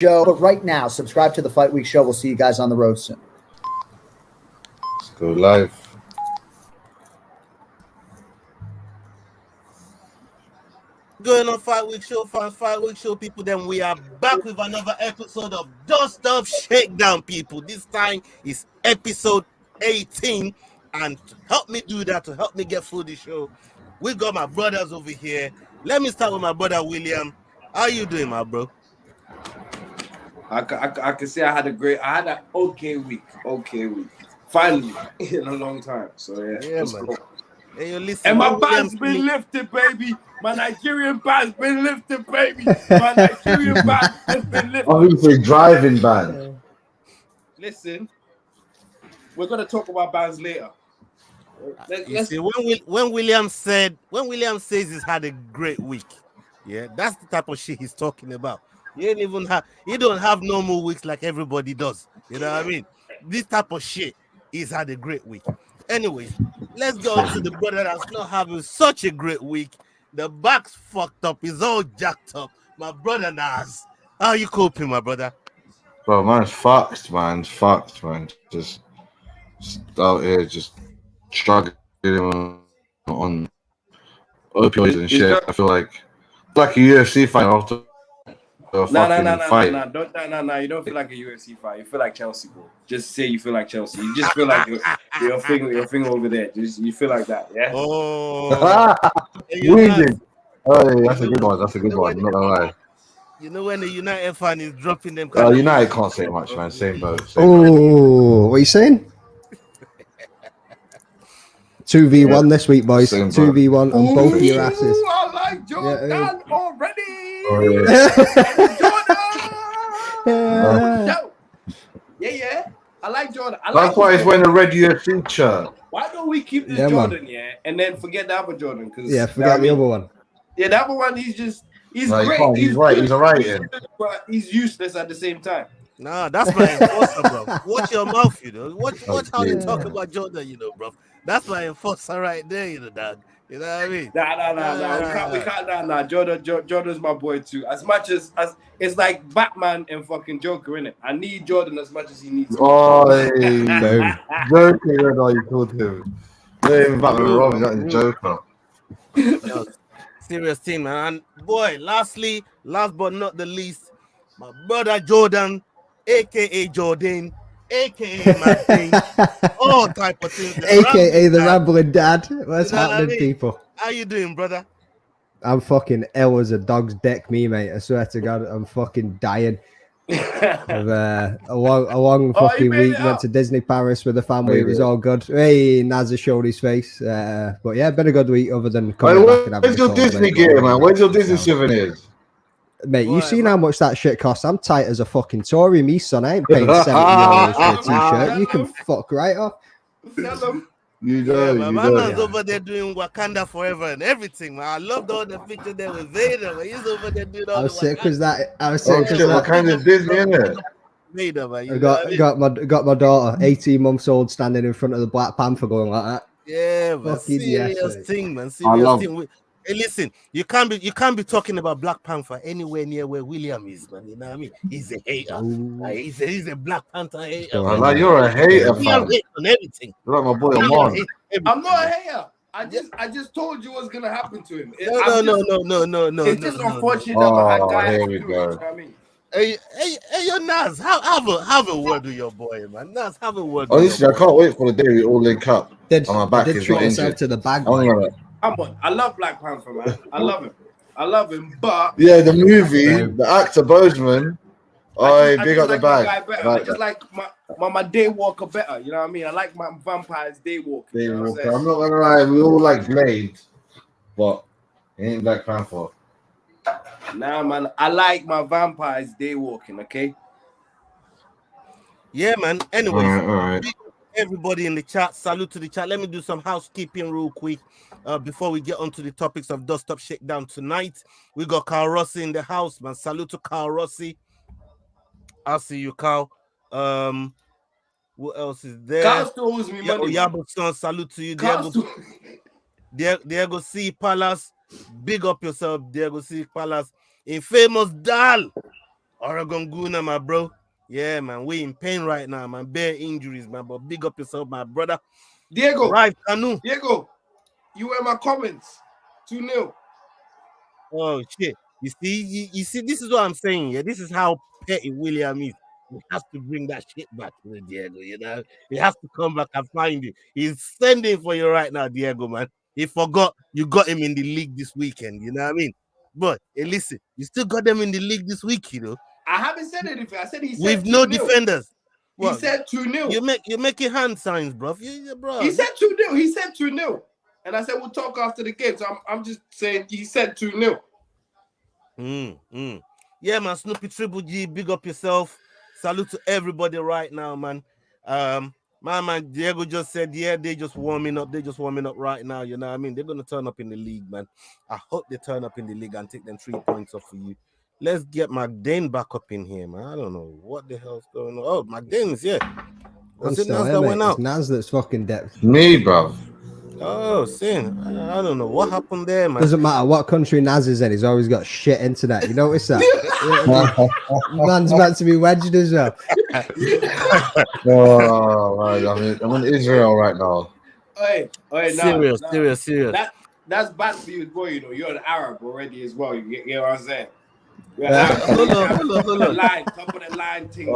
show. But right now, subscribe to the Fight Week show. We'll see you guys on the road soon. Let's go live. Going on Fight Week Show fans, Fight Week Show people, then we are back with another episode of Dust Up Shakedown, people. This time is episode 18, and to help me do that, to help me get through the show, we got my brothers over here. Let me start with my brother William. How you doing, my bro? I can say I had an okay week. Finally, in a long time. So yeah man. Cool. Hey, you listen, and my band's been lifted, baby. My Nigerian band's been lifted, baby. My Nigerian band has been lifted. Oh, he's a driving band. Listen, we're gonna talk about bands later. See, when William says he's had a great week, yeah, that's the type of shit he's talking about. He don't have normal weeks like everybody does. You know what I mean? This type of shit, he's had a great week. Anyways, let's go on to the brother that's not having such a great week. The back's fucked up. He's all jacked up. My brother Nas. How you coping, my brother? Bro, man's fucked, man. Just out here, just struggling on opioids and shit. I feel like a UFC fight after a fucking fight. No. You don't feel like a UFC fight. You feel like Chelsea, bro. Just say you feel like Chelsea. You just feel like your finger over there. You feel like that, yeah? Oh. Weaving. Oh, yeah, that's a good one. I'm not gonna lie. You know when the United fan is dropping them. United can't say much, man. Same boat. What are you saying? 2v1 this week, boys. 2v1 on both of your asses. I like Jordan already. Oh, yeah. Jordan. Yeah. I like Jordan. That's why he's wearing a red UFC shirt. Why don't we keep this Jordan, and then forget the other Jordan? Forget the other one. Yeah, the other one, he's great. He's right. He's all right. But he's useless at the same time. Nah, that's my enforcer, bro. Watch your mouth, you know. Watch how you talk about Jordan, you know, bro. That's my enforcer right there, you know, dog. You know what I mean? Nah. We can't. Jordan's my boy too. As much as it's like Batman and fucking Joker, innit? I need Jordan as much as he needs. Oh, hey, Joker, no, you called him. Batman Robin, that is Joker. Yo, serious thing, man. And boy, last but not the least, my brother Jordan, aka Jordan, aka my thing, all type of things. AKA the Rambling Dad. What's happening, people? How you doing, brother? I'm fucking ill as a dog's dick, me, mate. I swear to God, I'm fucking dying. A long fucking week. Went to Disney Paris with the family. It was all good. Hey, Naz has showed his face. But yeah, been a good week other than coming back and having where's your Disney gear, man? Where's your Disney souvenirs? Mate, you seen how much that shit costs? I'm tight as a fucking Tory, me, son. I ain't paying €70 for a t-shirt. You can fuck right off. You know, my man's over there doing Wakanda Forever and everything, man. I loved all the pictures there with Vader, man. He's over there doing all I was sick because that. Wakanda Disney, innit? Vader, man. I got my daughter, 18 months old, standing in front of the Black Panther going like that. Yeah, man. Fucking Serious thing, man. Serious thing. Hey, listen, you can't be talking about Black Panther anywhere near where William is, man. You know what I mean? He's a hater. He's a Black Panther hater. Like, you're a hater, man. On everything. You're like my boy Amon. I'm not a hater. I just told you what's gonna happen to him. No. It's just unfortunate that guy. Here we go. You know what I mean? Hey, yo, Nas, have a word with your boy, man. Nas, have a word. Honestly, I can't wait for the day we all link up. On my back did is treat not himself injured. to the bag. I love Black Panther, man. I love him, but yeah, the movie, the actor Boseman. Big up the bag. I just like my Daywalker better. You know what I mean? I like my vampires Daywalker. You know what I'm not gonna lie, we all like Blade, but it ain't Black Panther. Nah, man, I like my vampires Daywalking. Okay. Yeah, man. Anyway, all right. Everybody in the chat, salute to the chat. Let me do some housekeeping real quick before we get onto the topics of Dust Up Shakedown tonight. We got Carl Rossi in the house, man. Salute to Carl Rossi. I'll see you, Carl. What else is there? Carl still owes me money. Yabuston, salute to you. Diego C. Palace. Big up yourself, Diego C. Palace. Infamous Dal. Oregon Guna, my bro. Yeah, man, we in pain right now, man. Bare injuries, man. But big up yourself, my brother. Diego. Right, Canu. Diego, you were in my comments. 2-0. Oh shit! You see, this is what I'm saying. Yeah, this is how petty William is. He has to bring that shit back to the Diego. You know, he has to come back and find you. He's sending for you right now, Diego, man. He forgot you got him in the league this weekend. You know what I mean? But hey, listen, you still got them in the league this week. You know, I haven't said anything. I said he said with no 2-0. defenders. He said 2-0. You're making hand signs, bro. Bro. He said 2-0. He said 2-0. And I said we'll talk after the game. So I'm just saying he said 2-0. Yeah, man. Snoopy Triple G, big up yourself. Salute to everybody right now, man. My man Diego just said, yeah, they just warming up. They're just warming up right now. You know what I mean? They're gonna turn up in the league, man. I hope they turn up in the league and take them 3 points off for you. Let's get McDane back up in here, man. I don't know what the hell's going on. Oh, McDane's, yeah. Was it Naz that went out? It's Naz that's fucking depth. Me, bro. Oh, sin. I don't know what happened there, man. Doesn't matter what country Naz is in, he's always got shit internet. You notice that? Man's meant to be wedged as well. Oh, man. I'm in Israel right now. Hey, Serious. That's bad for you as well, you know. You're an Arab already as well. You know what I'm saying? Hold on. Top of the line things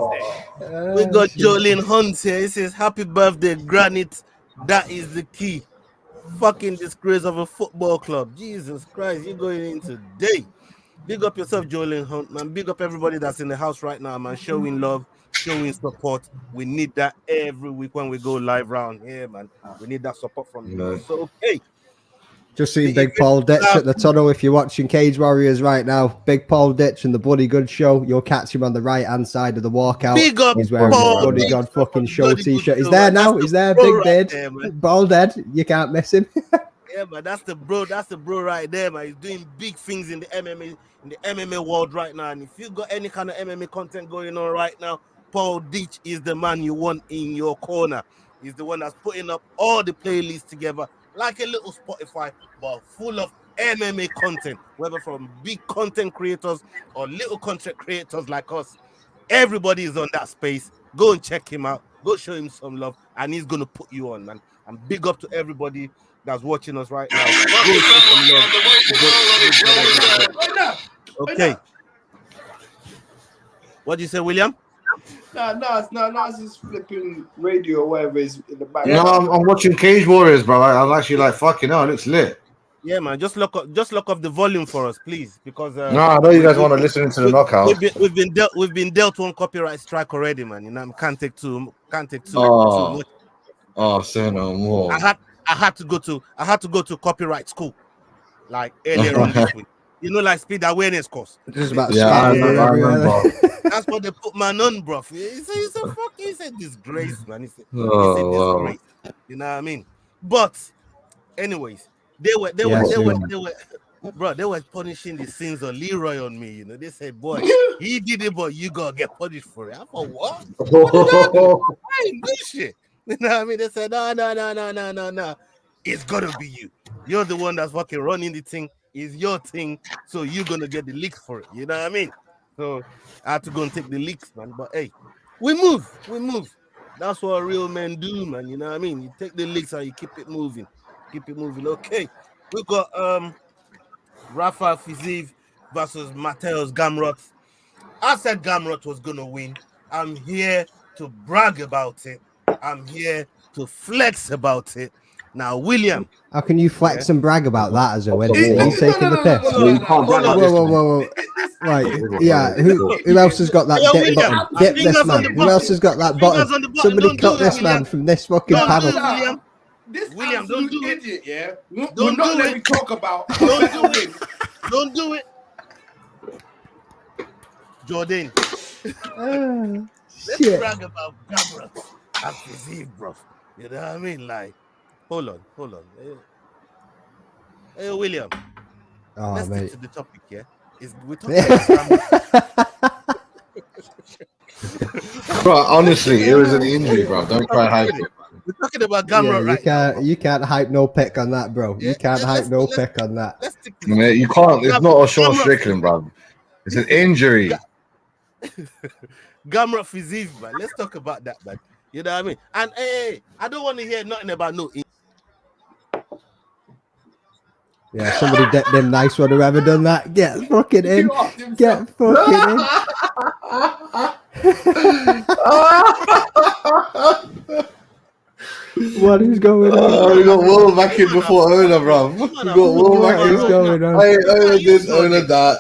there. We got Jolene Hunt here. He says, happy birthday, Granite. That is the key. Fucking disgrace of a football club. Jesus Christ, you're going in today. Big up yourself, Jolene Hunt, man. Big up everybody that's in the house right now, man. Showing love, showing support. We need that every week when we go live round here, man. We need that support from you. No. So, okay. Just seen Big Paul Ditch at the tunnel. If you're watching Cage Warriors right now, Big Paul Ditch and the Bloody Good Show, you'll catch him on the right-hand side of the walkout. Big up He's wearing Paul the Bloody Ditch. God fucking show Bloody t-shirt. Good He's Show, there man. now. That's He's the there, bro Big right Dead. there, man. Ball dead. You can't miss him. Yeah, but that's the bro right there, man. He's doing big things in the MMA world right now. And if you got any kind of MMA content going on right now, Paul Ditch is the man you want in your corner. He's the one that's putting up all the playlists together, like a little Spotify, but full of MMA content, whether from big content creators or little content creators like us. Everybody is on that space. Go and check him out. Go show him some love, and he's gonna put you on, man. And big up to everybody that's watching us right now. Go show some love. Okay. What do you say, William? No, it's just flipping radio or whatever is in the back. No, I'm watching Cage Warriors, bro. I'm actually like, fucking hell, it looks lit. Yeah, man. Just lock up the volume for us, please, because No, I know you guys want to listen to the knockout. We've been dealt one copyright strike already, man. You know, can't take too Oh. much. Oh, say no more. I had to go to copyright school, like earlier on this week. You know, like speed awareness course. Just about Yeah, I remember. That's what they put man on, bro. It's a disgrace, man. It's a Wow. disgrace. You know what I mean? But, anyways, they were, bro. They were punishing the sins of Leroy on me. You know, they said, boy, he did it, but you gotta get punished for it. I thought, what? I ain't do shit. You know what I mean? They said, no. It's gonna be you. You're the one that's fucking running the thing. It's your thing, so you're gonna get the leaks for it. You know what I mean? So I had to go and take the leaks, man. But hey, we move. That's what real men do, man. You know what I mean? You take the leaks and you keep it moving. Okay, we got Rafa Fiziev versus Mateusz Gamrot. I said Gamrot was gonna win. I'm here to brag about it. I'm here to flex about it. Now, William. How can you flex and brag about that as a win? Are you taking the piss? Whoa. Right, yeah. Who else has got that dip button? Dip this man. Who else has got that button? Somebody cut this man from this fucking panel. William, don't do it. Idiot, yeah. Don't not let me talk about. Don't do it. Jordan. Let's brag about Gamrot and Fiziev, bro. You know what I mean? Like, hold on. Hey, William. Oh, let's mate. get to the topic, yeah? We're talking about Bro, honestly, it was an injury, bro. Don't try hype it. We're talking about Gamrot, right? You can't hype no pick on that, bro. Yeah, you can't hype no pick on that. Man, you can't. It's not a Sean Strickland, bro. It's an injury. Gamrot Fiziv, man. Let's talk about that, man. You know what I mean? And hey, I don't want to hear nothing about no. Yeah, somebody decked him nice one. Whoever done that, get fucking in. Get fucking in. What is going on? Oh, we got Will back in before Ola, bro. We got Will back in. What is going on? Hey, Ola this, Ola that.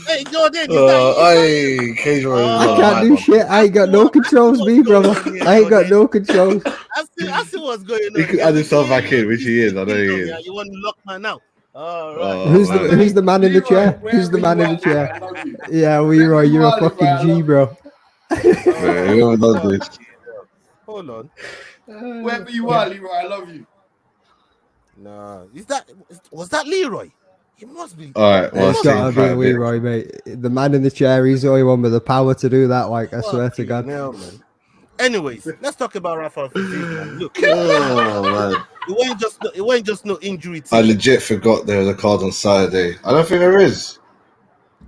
Hey, Jordan, is that Hey, Cage Warriors. I can't do shit. I ain't got no controls, me, brother. I ain't got no controls. I see what's going on. He could add himself back in, which he is. I know he is. Yeah, you want to lock man now? All right. Oh, Who's the man in the chair? Who's the man in the chair? Yeah, Leroy, you're a fucking G, bro. Man, whoever does this. Hold on. Wherever you are, Leroy, I love you. Nah, was that Leroy? He must be. All right, well, It's gotta be Leroy, mate. The man in the chair, he's the only one with the power to do that. Like, I swear to God. Hell, man. Anyways, let's talk about Rafa Fiziv, man. Look, Oh, man. it wasn't just no injury. I legit forgot there was a card on Saturday. I don't think there is.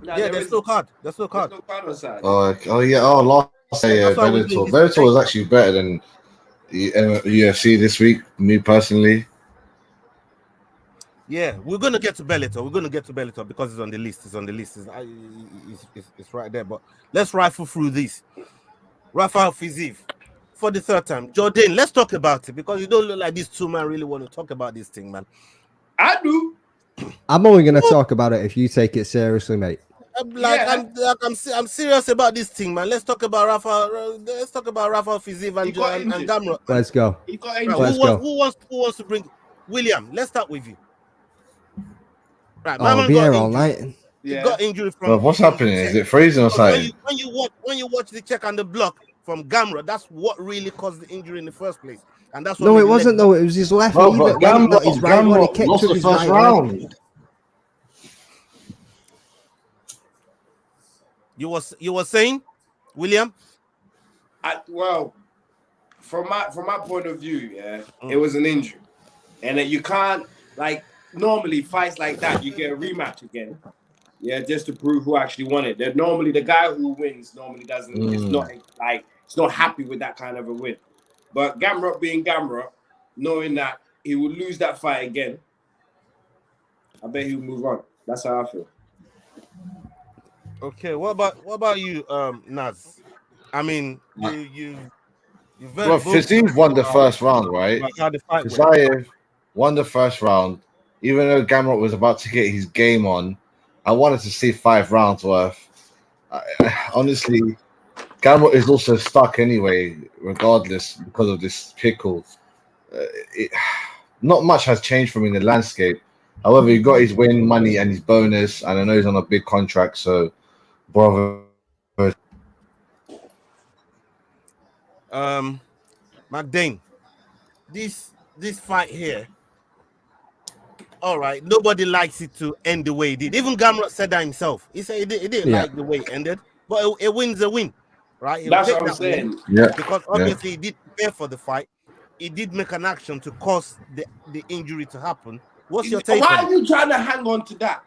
Nah, Yeah, there's no card. There's no card. There's no card on Saturday. Oh yeah. Oh, last day, That's why we do Bellator. this Bellator thing. was actually better than the UFC this week. Me personally. Yeah, we're gonna get to Bellator because it's on the list. It's right there. But let's rifle through this. Rafael Fiziv for the third time. Jordan, let's talk about it because you don't look like these two men really want to talk about this thing, man. I do. I'm only gonna talk about it if you take it seriously, mate. I'm serious about this thing, man. Let's talk about Rafael. Let's talk about Rafael Fiziv and Gamrot. Let's go. He got Right, injured. Let's go. who wants to bring William? Let's start with you. Right, Oh, I'll be got here all injured. night. He Yeah. got injury from. Well, what's happening? Is it freezing or something? When you watch the check on the block from Gamrot, that's what really caused the injury in the first place, and that's what No, made it the wasn't leg- though. It was his left No, knee but that went, not his right one. He Gamrot kicked lost with the his first right round. leg. You were saying, William? Well, from my point of view, yeah, it was an injury, and that you can't normally fights like that. You get a rematch again, yeah, just to prove who actually won it. That normally the guy who wins normally doesn't. It's not happy with that kind of a win. But Gamrot being Gamrot, knowing that he will lose that fight again, I bet he'll move on. That's how I feel. Okay, what about you, Naz? I mean, you very Well, vocal Fiziv won the about first round, right? how the fight went. Fiziv won the first round. Even though Gamrot was about to get his game on, I wanted to see 5 rounds worth. Honestly, Gamrot is also stuck anyway, regardless, because of this pickle. Not much has changed for him in the landscape. However, he got his win money and his bonus, and I know he's on a big contract, so brother. McDane, this fight here, all right, nobody likes it to end the way it did. Even Gamrot said that himself. He said he didn't like the way it ended, but a win's a win, right? He'll That's take what I'm that win saying. Yeah. because obviously he did prepare for the fight. He did make an action to cause the injury to happen. What's your take Why on are it? you trying to hang on to that?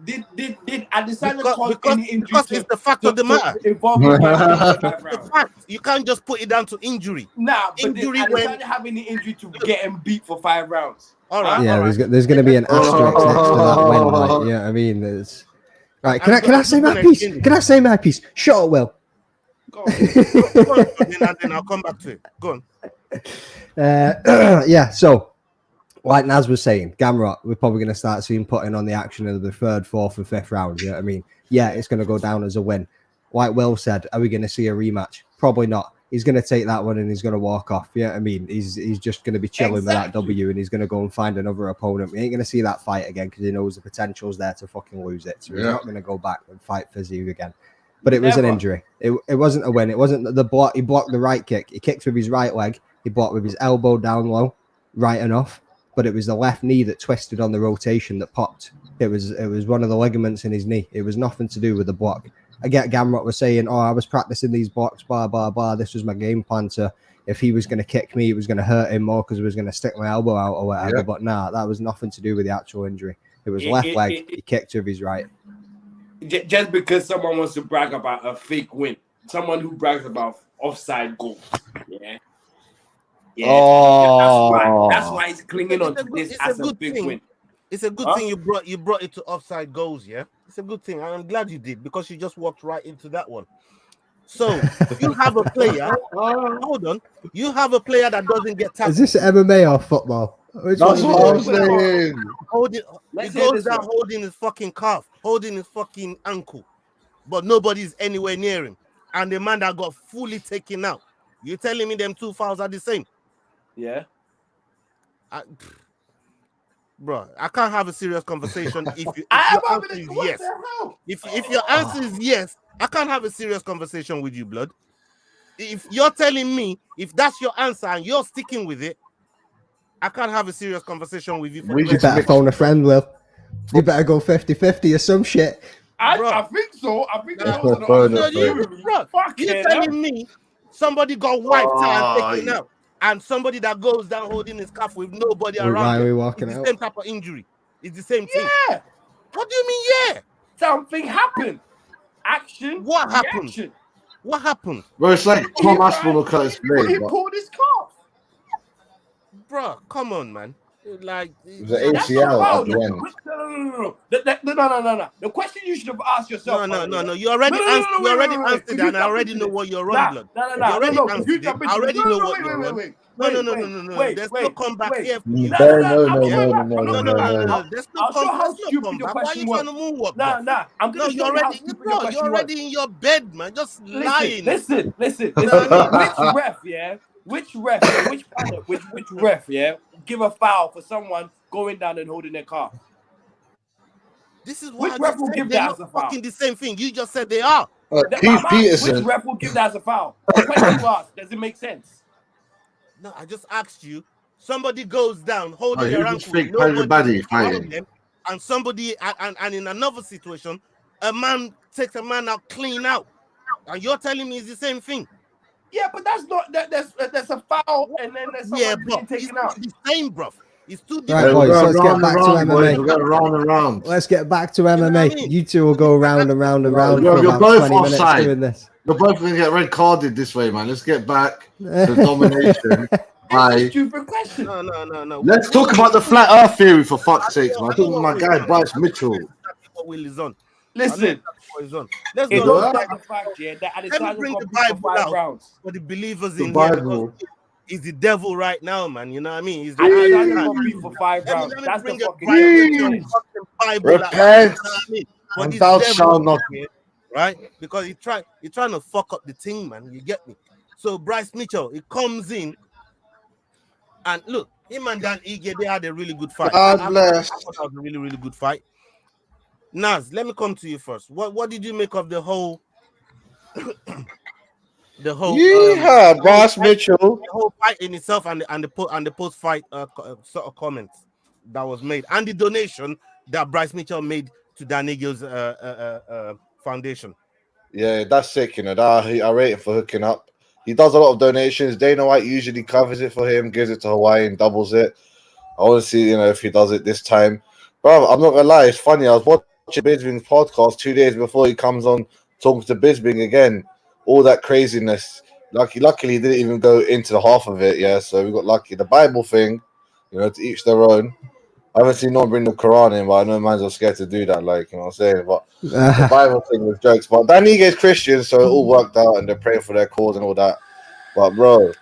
Did Adesanya cause any injury? Because it's the fact of the matter. Involve the The fact, you can't just put it down to injury. Nah, but Injury did when- Adesanya have any injury to get him beat for 5 rounds? All right. Yeah, all right. there's going to be an asterisk next to that win. Like, yeah, I mean, there's. Right, can I say my piece? Can I say my piece? Shut up, Will. Go on. Go on, and then I'll come back to it. Go on. Yeah, so like Naz was saying, Gamrot, we're probably going to start seeing putting on the action of the 3rd, 4th, and 5th round. You know what I mean? Yeah, it's going to go down as a win. Like Will said, are we going to see a rematch? Probably not. He's going to take that one and he's going to walk off. Yeah, I mean, he's just going to be chilling with that W and he's going to go and find another opponent. We ain't going to see that fight again because he knows the potential's there to fucking lose it. So he's not going to go back and fight Fiziv again. But it was an injury. It wasn't a win. It wasn't the block. He blocked the right kick. He kicked with his right leg. He blocked with his elbow down low, right enough. But it was the left knee that twisted on the rotation that popped. It was one of the ligaments in his knee. It was nothing to do with the block. I get Gamrot was saying, "Oh, I was practicing these blocks, blah blah blah. This was my game plan to if he was going to kick me, it was going to hurt him more because he was going to stick my elbow out or whatever." Yeah. But nah, that was nothing to do with the actual injury. It was left leg. He kicked with his right. just because someone wants to brag about a fake win, someone who brags about offside goals, yeah. That's why he's clinging on to this as a big win. It's a good thing you brought it to offside goals, yeah. It's a good thing. I'm glad you did because you just walked right into that one. So you have a player. Hold on, you have a player that doesn't get tackled. Is this MMA or football? That's what I'm saying. He goes down holding his fucking calf, holding his fucking ankle, but nobody's anywhere near him. And the man that got fully taken out. You're telling me them two fouls are the same? Yeah. Bro, I can't have a serious conversation if your answer is yes. If your answer is yes, I can't have a serious conversation with you, blood. If you're telling me if that's your answer and you're sticking with it, I can't have a serious conversation with you. You better phone a friend, Will. You better go 50-50 or some shit. I think so. I think you're telling me somebody got wiped out and taken out, and somebody that goes down holding his calf with nobody around. Why are we him, walking it's out? the same type of injury. It's the same thing. Yeah. What do you mean? Yeah. Something happened. Action. What happened? Reaction. What happened? Bro, it's like Tom Aspinall cut his blade. He pulled his calf. Bro, come on, man. Like it was an ACL at the end. No. The question you should have asked yourself. No. You already answered, and I already know what you're on, blood. You already answered. I already know what you're on. No. There's no comeback here. No. There's no comeback. Why are you trying to moonwalk? Nah. I'm gonna show you how stupid your question was. You're already in your bed, man. Just lying. Listen. Which ref, which ref, give a foul for someone going down and holding their car? This is why which ref will give that as a foul? Fucking the same thing. You just said they are. Keith Peterson. Which ref will give that as a foul? The question you asked, does it make sense? No, I just asked you. Somebody goes down holding their ankle, and somebody, and in another situation, a man takes a man out clean out, and you're telling me it's the same thing. Yeah, but that's not there's a foul and then there's someone being taken out. It's the same, bro. It's too different. Right, boys, let's get back to MMA. We're going round and round. Let's get back to MMA. You two will go round and round and round for about 20 minutes doing this. You're both going to get red carded this way, man. Let's get back to domination. Stupid question. No. Let's talk about the flat earth theory, for fuck's sake, man. I'm talking about my guy, Bryce Mitchell. What Will is on. Listen. Let's go back to the fact, that at the time bring the Bible out for the believers in here. He's the devil right now, man. You know what I mean? He's the for 5 rounds. That's the fucking Bible. Repent, and thou shalt not. Right? Because he's trying to fuck up the thing, man. You get me? So Bryce Mitchell, he comes in, and look, him and Dan Ige, they had a really good fight. God bless. That was a really, really good fight. Naz, let me come to you first. What did you make of the whole Bryce Mitchell, the whole fight in itself and the post fight sort of comments that was made and the donation that Bryce Mitchell made to Dan Ige's foundation? Yeah, that's sick. I rate him for hooking up. He does a lot of donations. Dana White usually covers it for him, gives it to Hawaii and doubles it. I want to see, if he does it this time. Bro, I'm not gonna lie, it's funny. I was watching Bisping's podcast 2 days before he comes on talking to Bisping again. All that craziness. Luckily, he didn't even go into the half of it. Yeah, so we got lucky. The Bible thing, to each their own. I haven't seen no one bring the Quran in, but I know man's are scared to do that. Like, what I'm saying. But the Bible thing was jokes. But Dan Ige's Christian, so it all worked out, and they're praying for their cause and all that. But bro,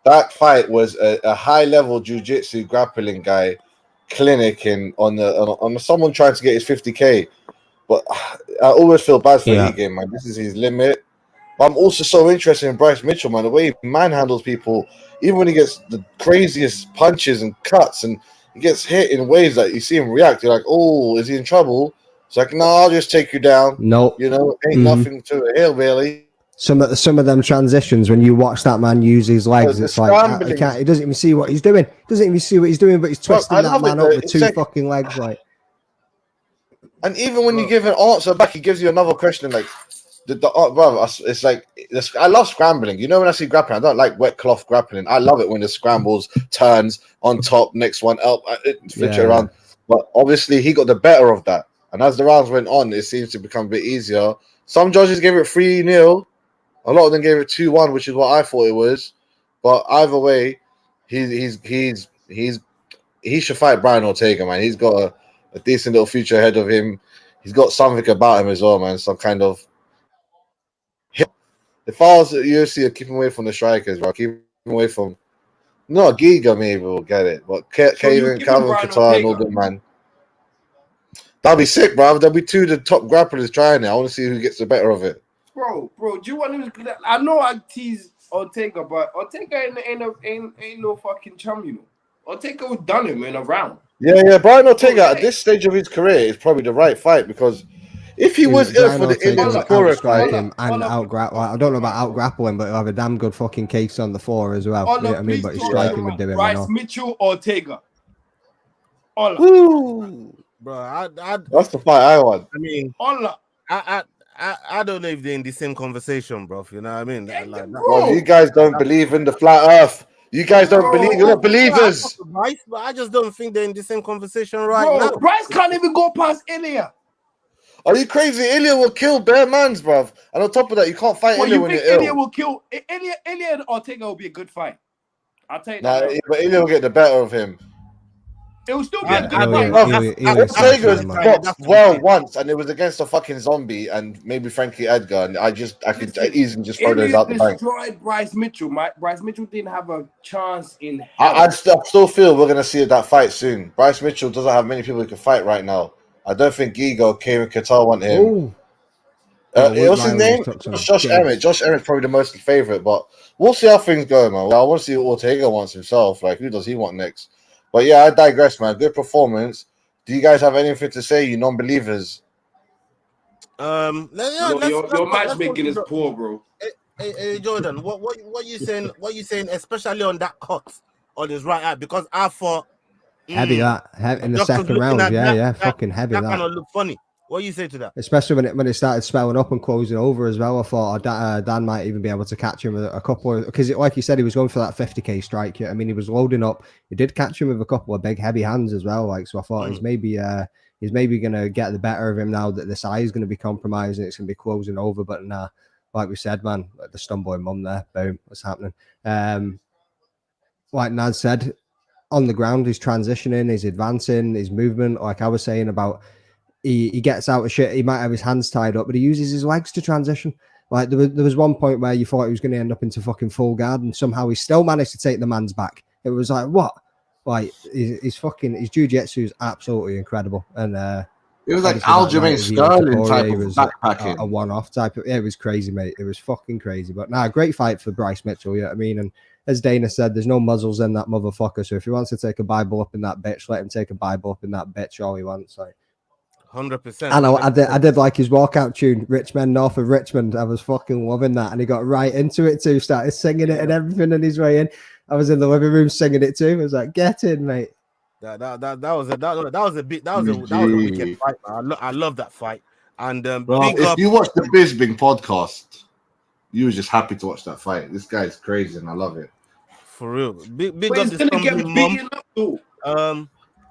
that fight was a high level jiu-jitsu grappling guy clinicking on someone trying to get his 50K. But I always feel bad for Ige, man. This is his limit. But I'm also so interested in Bryce Mitchell, man. The way he manhandles people, even when he gets the craziest punches and cuts, and he gets hit in ways that you see him react. You're like, oh, is he in trouble? It's like, no, I'll just take you down. No, ain't nothing to it. Hillbilly. Some of them transitions, when you watch that man use his legs, it's like he doesn't even see what he's doing. Doesn't even see what he's doing, but he's twisting that man up with two fucking legs, like. And even when you give an answer back, he gives you another question, like. Brother, it's like I love scrambling. When I see grappling, I don't like wet cloth grappling. I love it when the scrambles, turns on top, next one up, flip it around. But obviously, he got the better of that, And as the rounds went on, it seems to become a bit easier. Some judges gave it 3-0. A lot of them gave it 2-1, which is what I thought it was. But either way, he should fight Brian Ortega, man. He's got a decent little future ahead of him. He's got something about him as well, man. Some kind of. If I was at UFC, I'd keep him away from the strikers, bro. Keep him away from. No, Giga maybe will get it, but Calvin Kattar and all them, man. That'd be sick, bro. There'll be two of the top grapplers trying it. I want to see who gets the better of it. Bro, do you want him to? I know I tease Ortega, but Ortega ain't no fucking chum, you know. Ortega was done him in a round. Yeah. Brian Ortega at this stage of his career is probably the right fight because if he was ill for the Ilya Zokora fight and out-grapple, I don't know about out-grappling, but he'll have a damn good fucking case on the floor as well. You know what I mean? But his striking would do him. Bryce Mitchell, Ortega. Bro, that's the fight I want. I mean, I don't know if they're in the same conversation, bro. You know what I mean? Bro, you guys don't believe in the flat Earth. You guys don't believe. You're not believers. Bryce, but I just don't think they're in the same conversation right now. Bryce can't even go past Ilya. Are you crazy? Ilya will kill bare mans, bruv. And on top of that, you can't fight Ilya when you're Ilya ill. will kill Ilya and Ortega will be a good fight. I'll tell you that. But Ilya will get the better of him. It will still be a good fight. Ortega's boxed well once, and it was against a fucking zombie and maybe Frankie Edgar, and I could easily just throw those out the bank. Destroyed Bryce Mitchell. Bryce Mitchell didn't have a chance in hell. I still feel we're gonna see that fight soon. Bryce Mitchell doesn't have many people who can fight right now. I don't think Giga or Kieran Kattar want him. What's his name? Josh Emmett. Josh Emmett's probably the most favorite, but we'll see how things go, man. I want to see what Ortega wants himself. Like, who does he want next? But yeah, I digress, man. Good performance. Do you guys have anything to say, you non-believers? Your matchmaking is poor, bro. Hey, Jordan, what you saying? What you saying, especially on that cut on his right eye? Because I thought heavy in the second round. Fucking heavy. That kind of look funny. What do you say to that? Especially when it started spelling up and closing over as well. I thought Dan might even be able to catch him with a couple of, because like you said, he was going for that 50k strike. I mean, he was loading up. He did catch him with a couple of big heavy hands as well. Like, so I thought he's maybe going to get the better of him now that this eye is going to be compromised and it's going to be closing over. But nah, like we said, man, like the stumbling mum there, boom, what's happening? Like Naz said, on the ground, he's transitioning, he's advancing, his movement. Like I was saying about. He gets out of shit. He might have his hands tied up, but he uses his legs to transition. Like there was one point where you thought he was going to end up into fucking full guard, and somehow he still managed to take the man's back. It was like, what? Like his jiu-jitsu is absolutely incredible. And it was like Aljamain Sterling type of backpacking, a one-off type of. Yeah, it was crazy, mate. It was fucking crazy. But great fight for Bryce Mitchell. You know what I mean? And as Dana said, there's no muzzles in that motherfucker. So if he wants to take a Bible up in that bitch, let him take a Bible up in that bitch all he wants. Like. 100%. I did like his walkout tune, Richmond, north of Richmond. I was fucking loving that, and he got right into it too. Started singing it and everything on his way in. I was in the living room singing it too. I was like, "Get in, mate." That was a wicked fight, man. I love that fight. And if you watch the Bisping podcast, you were just happy to watch that fight. This guy's crazy, and I love it. For real, big up this mom.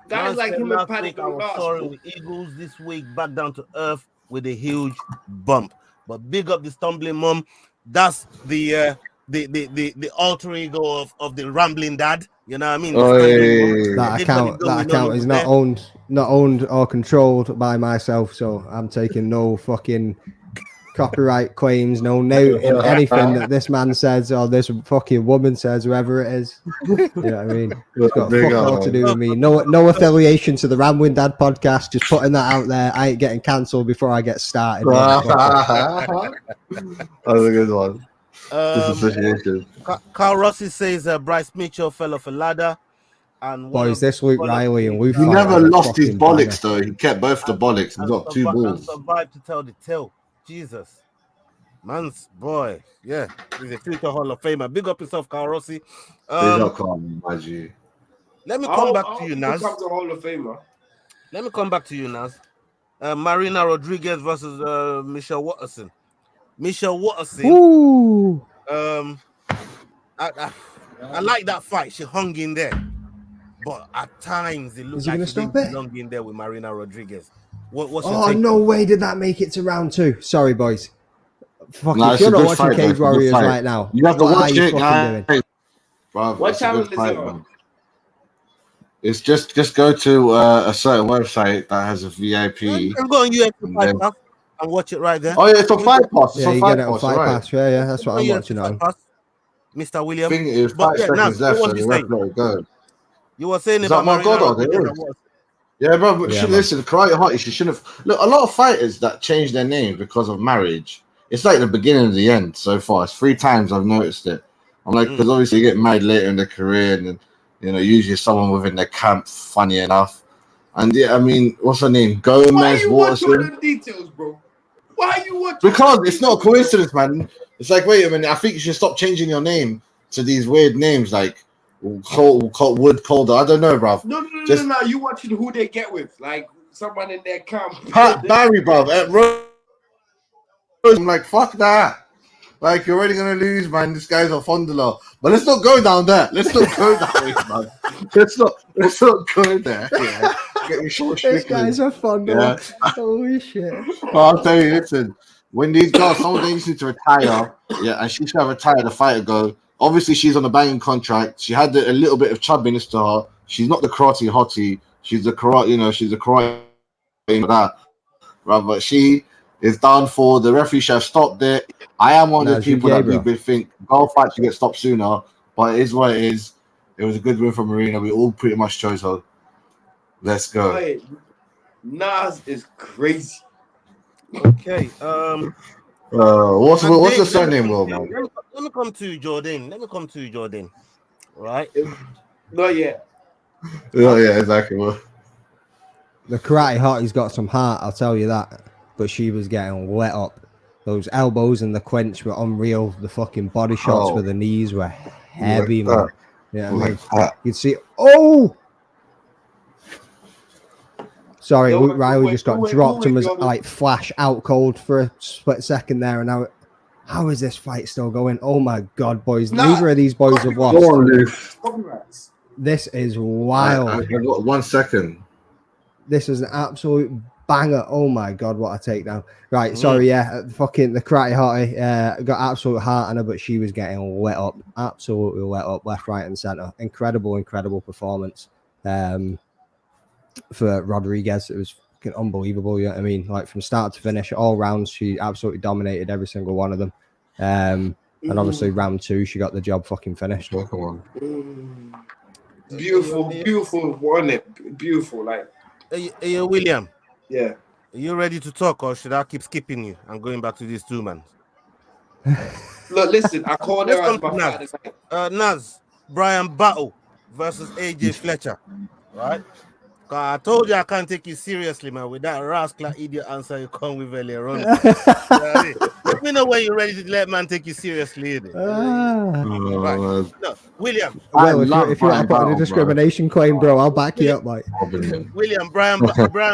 Guys like him and Panic I was sorry with Eagles this week, back down to earth with a huge bump. But big up the stumbling mom. That's the alter ego of the rambling dad. You know what I mean? That account is not owned or controlled by myself, so I'm taking no fucking copyright claims, no note in anything that this man says or this fucking woman says, whoever it is. You know what I mean? It's got fuck all to do with me. No affiliation to the Rambling Dad podcast. Just putting that out there. I ain't getting cancelled before I get started. That was a good one. Disassociation. Carl Rossi says Bryce Mitchell fell off a ladder. And boys, this Luke Riley and we. He never lost his bollocks though. He kept both the bollocks. He got 2 balls. Survived to tell the tale. Jesus, man's boy, yeah, he's a future Hall of Famer. Big up yourself, Carl Rossi. Let me come back to you, Naz. Hall of Famer. Let me come back to you, Naz. Marina Rodriguez versus Michelle Watterson. Michelle Watterson. Ooh. I like that fight. She hung in there, but at times it looks like she didn't belong in there with Marina Rodriguez. What's your Oh, take? no way did that make it to round 2. Sorry, boys. Fuck, Nah, if it's you're a not good watching fight, Cage though. It's a good Warriors fight. right now, You have to what are watch you it, fucking doing? bro. What It's a channel good is fight, it on? man. It's just go to a certain website that has a VIP. You can go on UFC and Fight then- Pass and watch it right there. Oh yeah, it's on Fight Pass. It's Yeah, on you Fight get it on Pass. Fight Right. Pass. Yeah, that's what I'm UFC watching Fight on. Pass, Mr. William. Thing is, But 5 yeah, seconds Naz, left, what so was you the ref saying? let it go. You were saying Is about that my Marina God? Rodriguez There and is. what? Yeah, bro. But Yeah, man. listen, the Karate Hottie, she should have. Look, a lot of fighters that change their name because of marriage. It's like the beginning of the end so far. It's 3 times I've noticed it. I'm like, because obviously you get married later in their career, and then usually someone within their camp. Funny enough, and yeah, I mean, what's her name? Why Gomez you watch all Waterson. the details, bro? Why you watch? Because it's not a coincidence, man. It's like, wait a minute. I think you should stop changing your name to these weird names like Wood Calder. I don't know, bro. No. You watching who they get with, like someone in their camp. Pat Barry, bro. At Rose. I'm like, fuck that. Like, you're already gonna lose, man. This guy's a Fondula. But let's not go down there. Let's not go that way, man. Let's not go there. Yeah. Get your short This guy's a fun Yeah. Holy shit. Well, I'll tell you, listen. When these girls, someone needs to retire, yeah, and she should have retired. The fighter go. Obviously, she's on a banging contract. She had a little bit of chubbiness to her. She's not the karate hottie. She's the karate, she's the karate that. Right, but she is done for. The referee should have stopped it. I am one of the people that people think golf fight should get stopped sooner, but it is what it is. It was a good win for Marina. We all pretty much chose her. Let's go. Wait, Nas is crazy. Okay. What's the Dave, surname, Will, man? Let me come to you, Jordan. Right? Not yet. Yeah, exactly. Well, The Karate Hottie's got some heart, I'll tell you that. But she was getting lit up. Those elbows and the quench were unreal. The fucking body shots with the knees were heavy, man. Yeah, you'd see. Oh, sorry, Luke Riley just got dropped and was like flash out cold for a split second there. And now, how is this fight still going? Oh my god, boys! Neither of these boys have lost. Go on, Luke. This is wild. I got 1 second. This is an absolute banger. Oh my god, what a takedown. Right, sorry, fucking the Karate Hottie got absolute heart on her, but she was getting lit up. Absolutely lit up, left, right, and center. Incredible performance for Rodriguez. It was fucking unbelievable. You know what I mean? Like from start to finish, all rounds, she absolutely dominated every single one of them. And obviously round 2, she got the job fucking finished. Come on. Beautiful, wasn't it? Beautiful, like. Hey, William. Yeah. Are you ready to talk, or should I keep skipping you and going back to these 2 men? Look, listen, I called her as my Naz. Naz, Brian Battle versus AJ Fletcher, right? I told you I can't take you seriously, man, with that rascal idiot answer you come with earlier on. Let me know when you're ready to let man take you seriously. Right. No, William. Well, if you want to put in a discrimination claim, bro, I'll back you up, mate. William, Brian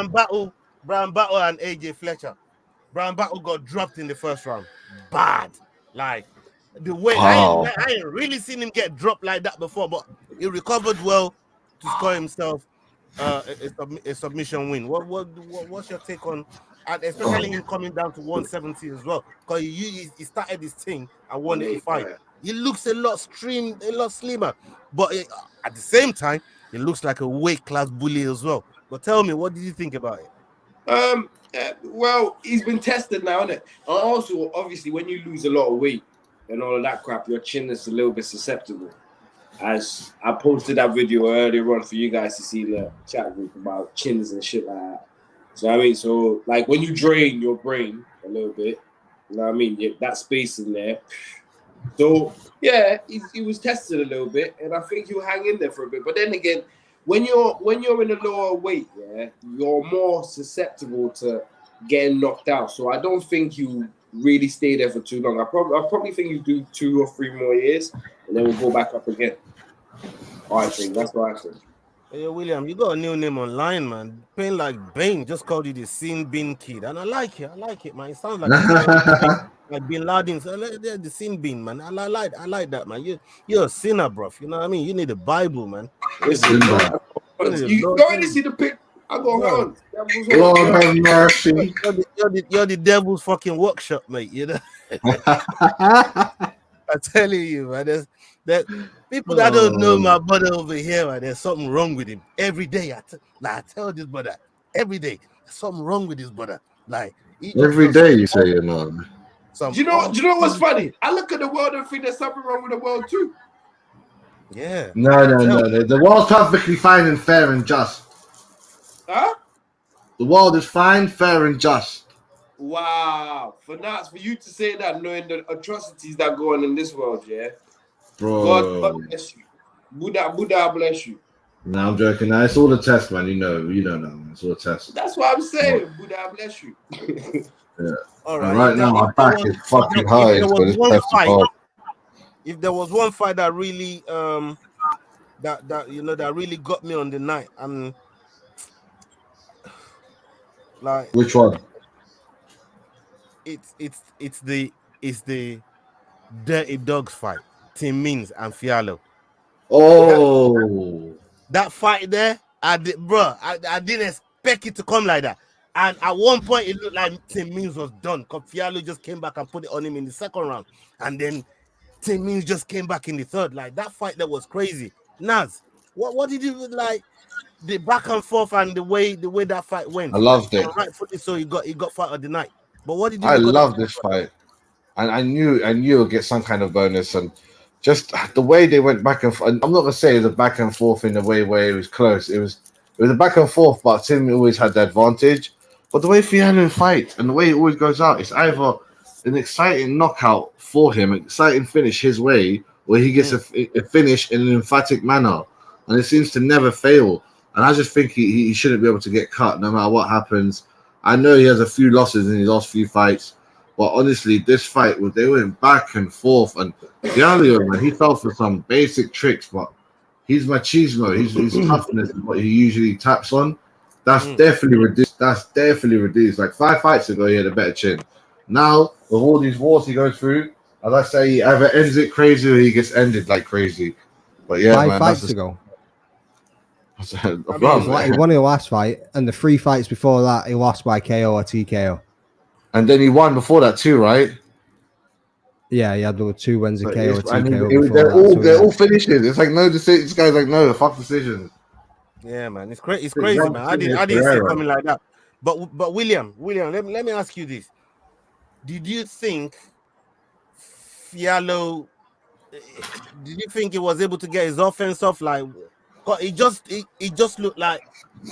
Battle and AJ Fletcher. Brian Battle got dropped in the first round. Bad. Like, the way I ain't really seen him get dropped like that before, but he recovered well to score himself a submission win. What's your take on, and especially him coming down to 170 as well? Because he started this thing at 185. He looks a lot slimmer, but at the same time, he looks like a weight class bully as well. But tell me, what did you think about it? Well, he's been tested now, isn't it? And also, obviously, when you lose a lot of weight and all of that crap, your chin is a little bit susceptible. As I posted that video earlier on for you guys to see the chat group about chins and shit like that. So I mean, so like when you drain your brain a little bit, you know what I mean? That space in there. So yeah, he was tested a little bit, and I think he'll hang in there for a bit. But then again, when you're in a lower weight, you're more susceptible to getting knocked out. So I don't think you really stay there for too long. I probably think you do 2 or 3 more years, and then we'll go back up again. I think that's what I think. Hey, William, you got a new name online, man. Pain like Bane just called you the Sin Bin Kid, and I like it, man. It sounds like Bin Laden. So the Sin Bin, man. I like that, man. You're a sinner, bro. You know what I mean? You need a Bible, man. You go and see the pic. I go home. Lord have mercy. You're the devil's fucking workshop, mate. You know. I'm telling you, man. That people that don't know my brother over here, man. There's something wrong with him. Every day, I tell this brother every day, there's something wrong with his brother. Like every day, you say you're not. Do you know what's funny? I look at the world and think there's something wrong with the world too. Yeah. No. The world's perfectly fine and fair and just. Huh? The world is fine, fair, and just. Wow. For you to say that, knowing the atrocities that go on in this world, yeah. Bro. God bless you. Buddha bless you. No, I'm joking. Nah, it's all a test, man. You don't know, man. It's all a test. That's what I'm saying. Buddha bless you. Yeah. All right. Right now, my back is fucking high. If there was one fight that really that really got me on the night, and like which one? It's the Dirty Dogs fight, Tim Means and Fiallo. Oh, that fight there, I didn't expect it to come like that. And at one point, it looked like Tim Means was done because Fiallo just came back and put it on him in the second round, and then Tim Means just came back in the third. Like that fight, that was crazy. Naz, what did you like? The back and forth and the way that fight went. I loved it. Rightfully so, he got fight of the night. But what did you? I love this fight, and I knew it'll get some kind of bonus, and just the way they went back and forth. I'm not gonna say it was a back and forth in the way where it was close. It was a back and forth, but Tim always had the advantage. But the way Fiallo fights and the way it always goes out, it's either an exciting knockout for him, an exciting finish his way, or he gets a finish in an emphatic manner, and it seems to never fail. And I just think he shouldn't be able to get cut no matter what happens. I know he has a few losses in his last few fights, but honestly, this fight, they went back and forth. And Fiallo, man, he fell for some basic tricks, but his machismo, his toughness is what he usually taps on. That's definitely reduced. Like 5 fights ago, he had a better chin. Now, with all these wars he goes through, as I say, he either ends it crazy or he gets ended like crazy. But yeah, 5 man, fights ago. He won his last fight, and the 3 fights before that, he lost by KO or TKO. And then he won before that too, right? Yeah, he had 2 wins of KO or TKO. They're all finishes. It's like no decision. This guy's like no fuck decisions. Yeah, man, it's crazy. It's crazy, man. I didn't see it coming like that. But William, let me ask you this: did you think Fiallo? Did you think he was able to get his offense off? Like, it just looked like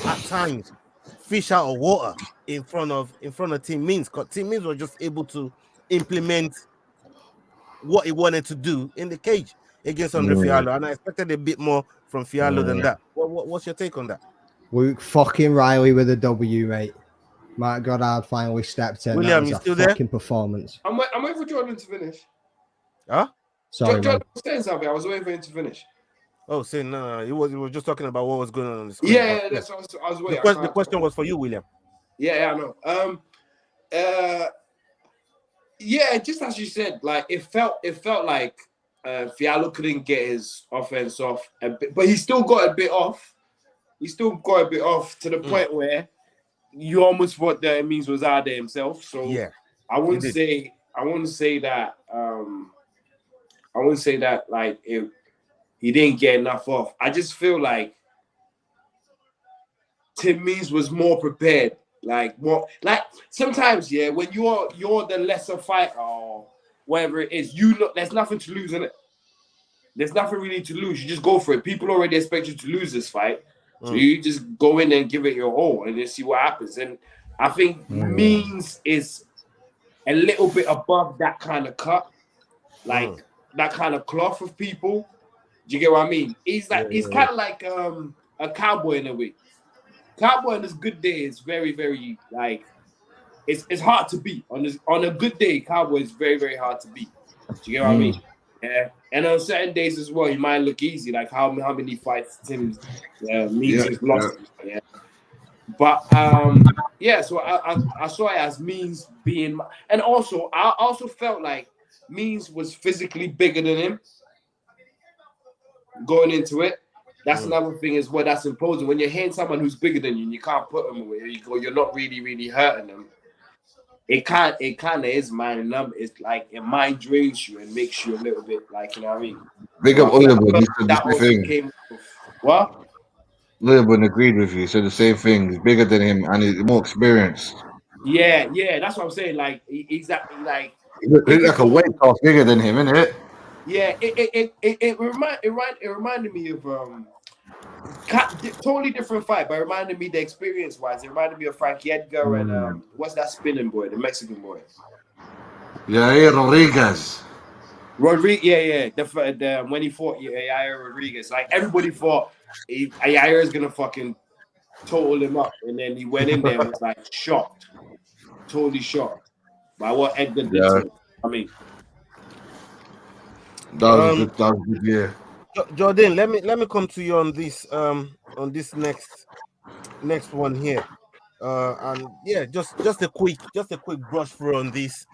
at times fish out of water in front of Tim Means, because Tim Means was just able to implement what he wanted to do in the cage against Andre Fiallo, and I expected a bit more from Fiallo than that. What's your take on that? Luke fucking Riley with a W, mate. My God, I finally stepped in. William, you still there? Fucking performance. I'm waiting for Jordan to finish. Huh? Sorry, Jordan was saying something. I was waiting for him to finish. Oh, saying no, he was just talking about what was going on the screen. Yeah, that's what I was waiting. The question was for you, William. Yeah, I know. Yeah, just as you said, like it felt like Fiallo couldn't get his offense off a bit, but he still got a bit off. He still got a bit off to the point where you almost thought that it means was out there himself. So yeah, I wouldn't say that like he didn't get enough off. I just feel like Tim Means was more prepared. Like sometimes, yeah, when you're the lesser fighter or whatever it is, there's nothing to lose in it. There's nothing really to lose. You just go for it. People already expect you to lose this fight. So you just go in and give it your all and then see what happens. And I think Means is a little bit above that kind of cut, like that kind of cloth of people. Do you get what I mean? He's kind of like a cowboy in a way. Cowboy on his good day is very, very like it's hard to beat. On a good day, Cowboy is very, very hard to beat. Do you get what I mean? Yeah. And on certain days as well, he might look easy, like how many fights Tim Means has lost. Yeah. But so I saw it as Means being, and also I also felt like Means was physically bigger than him going into it. That's another thing as well that's imposing. When you're hitting someone who's bigger than you and you can't put them away, you're not really hurting them. It kind of is mind numb. It's like it mind drains you and makes you a little bit like, you know what I mean? Big up Oliver. He said the same thing. What? Oliver agreed with you. He said the same thing. He's bigger than him and he's more experienced. Yeah, that's what I'm saying. Like he's like he's like a weight class bigger than him, isn't it? Yeah, it reminded me of totally different fight, but it reminded me the experience wise. It reminded me of Frankie Edgar and what's that spinning boy, the Mexican boy? Yeah, Rodriguez. Yeah. The when he fought Yair Rodriguez, like everybody thought Yair is gonna fucking total him up, and then he went in there and was like shocked, totally shocked by what Edgar did to him. I mean, that was good, yeah. Jordan, let me come to you on this next one here. And yeah, just a quick brush through on this.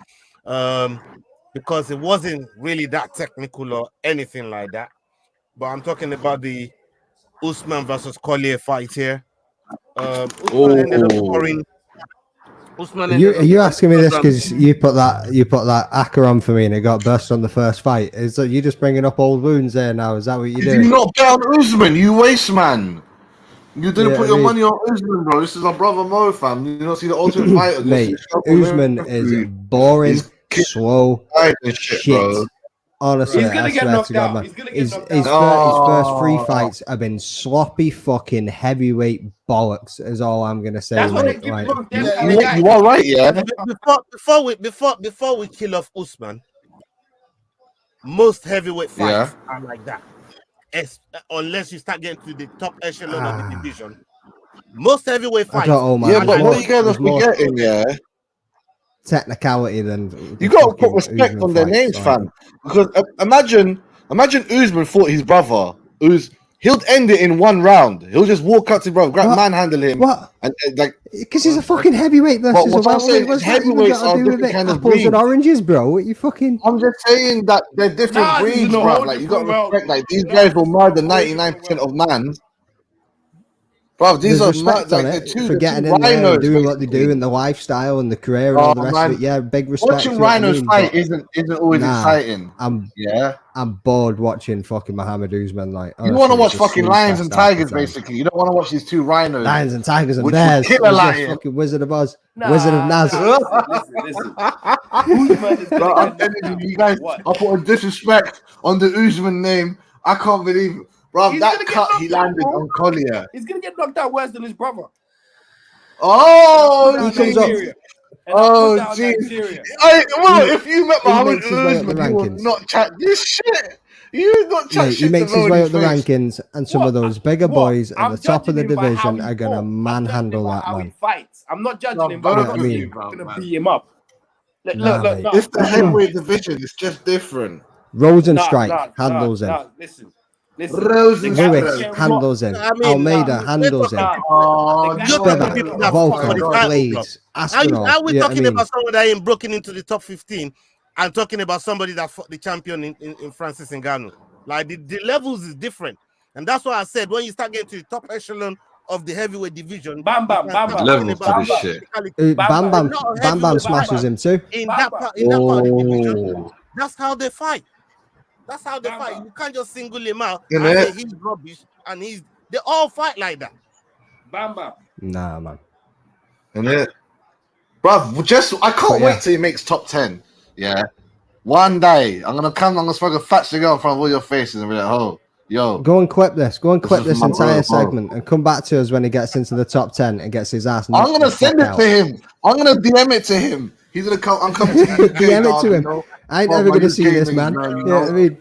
Because it wasn't really that technical or anything like that. But I'm talking about the Usman versus Collier fight here. Usman ended up scoring. Are you asking me this because you put that Acker on for me and it got burst on the first fight? Is that you just bringing up old wounds there now? Is that what you're doing? Did you not bet on Usman? You waste man. You didn't put your money on Usman, bro. This is our brother Mo, fam. You don't see the ultimate fighter. Mate, Usman is boring, slow, shit. Honestly, he's gonna get knocked out. His first 3 fights have been sloppy fucking heavyweight bollocks. Is all I'm gonna say. That's what mate. You are right, yeah. Before we kill off Usman, most heavyweight fights are like that. Unless you start getting to the top echelon of the division, most heavyweight fights. But what you guys are forgetting, technicality, then you got to put respect on their names, fam. Because imagine Usman fought his brother. He'll end it in 1 round. He'll just walk up to his brother, manhandle him. What? And like, because he's a fucking heavyweight. What's heavyweights are different kind of apples and oranges, bro. What you fucking? I'm just saying that they're different breeds, bro. Like you got to respect. Like these guys will murder 99% of man. Bro, these are respect on it for getting in there and doing what they do in the lifestyle and the career and all the rest of it. Yeah, big respect. Watching rhinos fight isn't always exciting. I'm bored watching fucking Muhammad Usman. Like, you want to watch fucking lions and tigers, basically. You don't want to watch these 2 rhinos. Lions and tigers and bears. Fucking Wizard of Oz, Wizard of Naz. Listen. I'm telling you guys, I put a disrespect on the Usman name. I can't believe it. Bro, that cut he landed on Collier. He's gonna get knocked out worse than his brother. Oh, he comes up. Oh, jeez. If you met Muhammad Usman, you would not chat this shit. You would not chat shit. He makes his way up the rankings, and some of those bigger boys at the top of the division are gonna manhandle that man. I'm not judging him, but I'm gonna beat him up. Look. It's the heavyweight division. It's just different. Rosenstrike handles him. Listen. Lewis handles him. Almeida handles him. Volkan, Blades, Aspinall. Are we talking about somebody that ain't broken into the top 15 and talking about somebody that fought the champion in Francis Ngannou? Like the levels is different. And that's why I said when you start getting to the top echelon of the heavyweight division, Bam Bam smashes him too. In that part of the division, that's how they fight. That's how they fight. You can't just single him out and say he's rubbish and they all fight like that. Bam. Nah, man. Bruv, I can't wait till he makes top 10. Yeah. One day, I'm gonna smoke a fat cigar in front of all your faces and be like, oh, yo. Go and clip this. Go and clip this entire segment and come back to us when he gets into the top 10 and gets his ass. I'm gonna send it to him. I'm gonna DM it to him. He's gonna come. I'm coming to you. DM it to him. I ain't ever gonna see this, man. You know what I mean?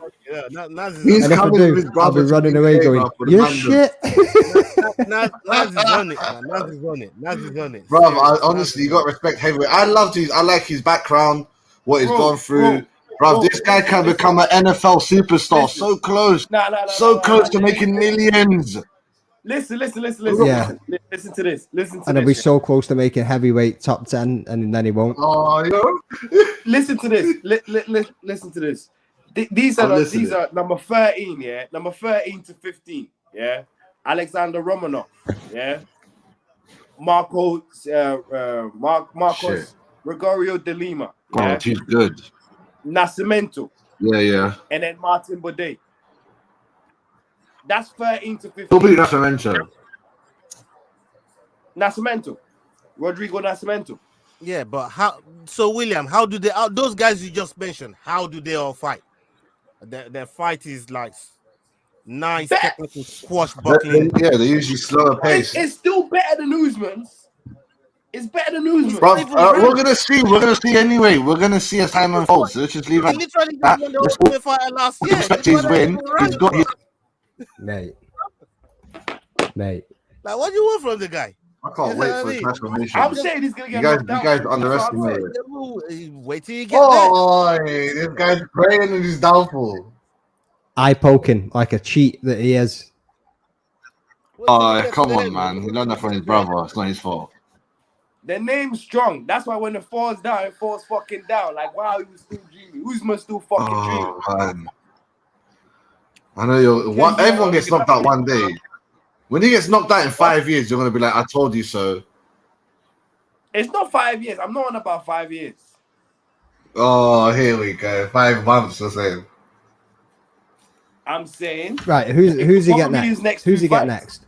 He's and if I do, I'll be running away going, you shit. Naz is on it, man. Naz is on it. Bro, honestly, you got to respect heavyweight. I like his background, what he's gone through. Bro, this guy can become an NFL superstar. So close. So close to making millions. Listen. Yeah. Listen to this. And he'll be so close to making heavyweight top 10, and then he won't. Oh, yo. Listen to this. Listen to this. These are number 13, yeah? Number 13 to 15. yeah, Alexander Romanov, yeah, Marcos Shit. Gregorio de Lima, Oh, yeah, he's good. Nascimento, Yeah. and then Martin Bode. That's 13 to 15. Who beat Nascimento? Nascimento, Rodrigo Nascimento. Yeah, but how? So William, how do they? Those guys you just mentioned, how do they all fight? Their fight is like nice technical swashbuckling. Yeah, they usually slower pace. It's still better than Usman's. It's better than Usman's. We're gonna see. We're gonna see anyway. We're gonna see as time unfolds. Let's just leave it. Literally just won the Ultimate Fighter last year. Respect his win. He's got his. Mate. Like, what do you want from the guy? I can't wait for his transformation. I'm saying he's gonna get You guys underestimate it. Wait till you get Oh, this guy's praying in his downfall. Eye poking like a cheat that he is. there. Oh, come on, man. He learned that from his brother. It's not his fault. The name's strong. That's why when it falls down, it falls fucking down. Like, wow, he was still dreaming. Usman's still fucking dreaming. Oh, man. I know everyone gets knocked out one day. When he gets knocked out in 5 years, you're gonna be like, I told you so. It's not 5 years. I'm not on about 5 years. Oh, here we go. 5 months or so. I'm saying. Right, who's he get next? Who's he get next?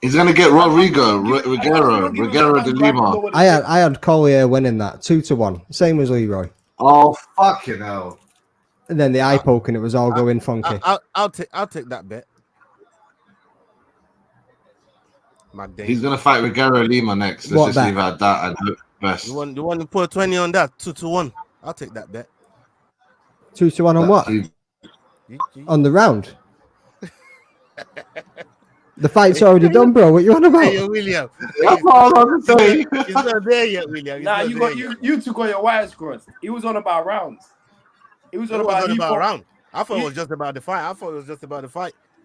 He's gonna get Rodrigo de Lima. I had Collier winning that 2-1, same as Leroy. Oh, fucking hell. And then the eye poking, it was all going funky. I'll take that bet. He's gonna fight Rogerio Lima next. Let's just leave it at that and hope best. You want to put 20 on that? 2-1. I'll take that bet. 2-1 on what? On the round. The fight's already done, bro. What you on about? Hey, William. That's all I'm saying. He's not there yet, William. Nah, you two got your wires crossed. He was on about rounds. He was on about round. I thought it was just about the fight.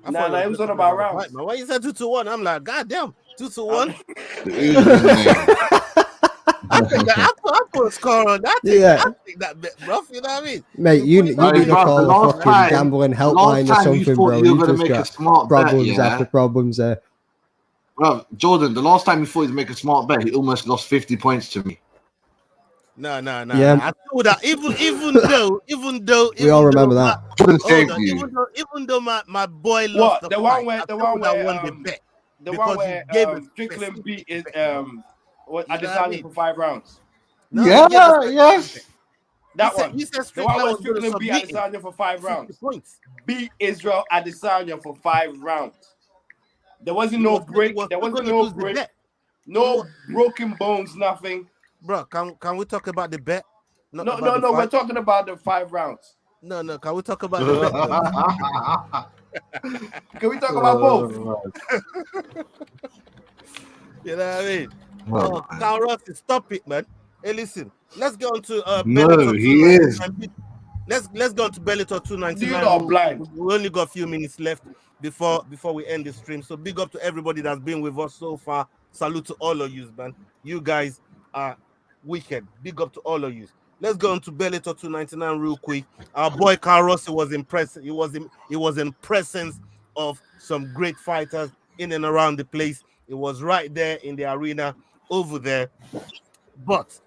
Nah, it was on about rounds. But when you said 2-1, I'm like, God damn, 2-1. I think that I put a score on that. I think that bet, bro. You know what I mean? Mate, you need to call a fucking gambling helpline or something, bro. You just got problems after problems there. Bro, Jordan, the last time you thought he'd make a smart bet, he almost lost 50 points to me. No. Yeah. I thought that even though we all remember that. Even though my boy lost the one where Strickland beat is Adesanya for 5 rounds. No, yes. That one. You said the one where Strickland beat Adesanya for 5 rounds. Beat Israel Adesanya for 5 rounds. There wasn't no break. There wasn't no break. No broken bones. Nothing. Bro, can we talk about the bet? No. We're talking about the 5 rounds. No. Can we talk about the bet? Can we talk about both? You know what I mean? Carl Rossi, stop it, man. Hey, listen. Let's go on to no, he is. Let's go on to Bellator 299. You are blind. We only got a few minutes left before we end the stream. So big up to everybody that's been with us so far. Salute to all of you, man. You guys are wicked. Big up to all of you. Let's go on to Bellator 299 real quick. Our boy Carl Rossi was impressed. He was in presence of some great fighters in and around the place. It was right there in the arena over there. But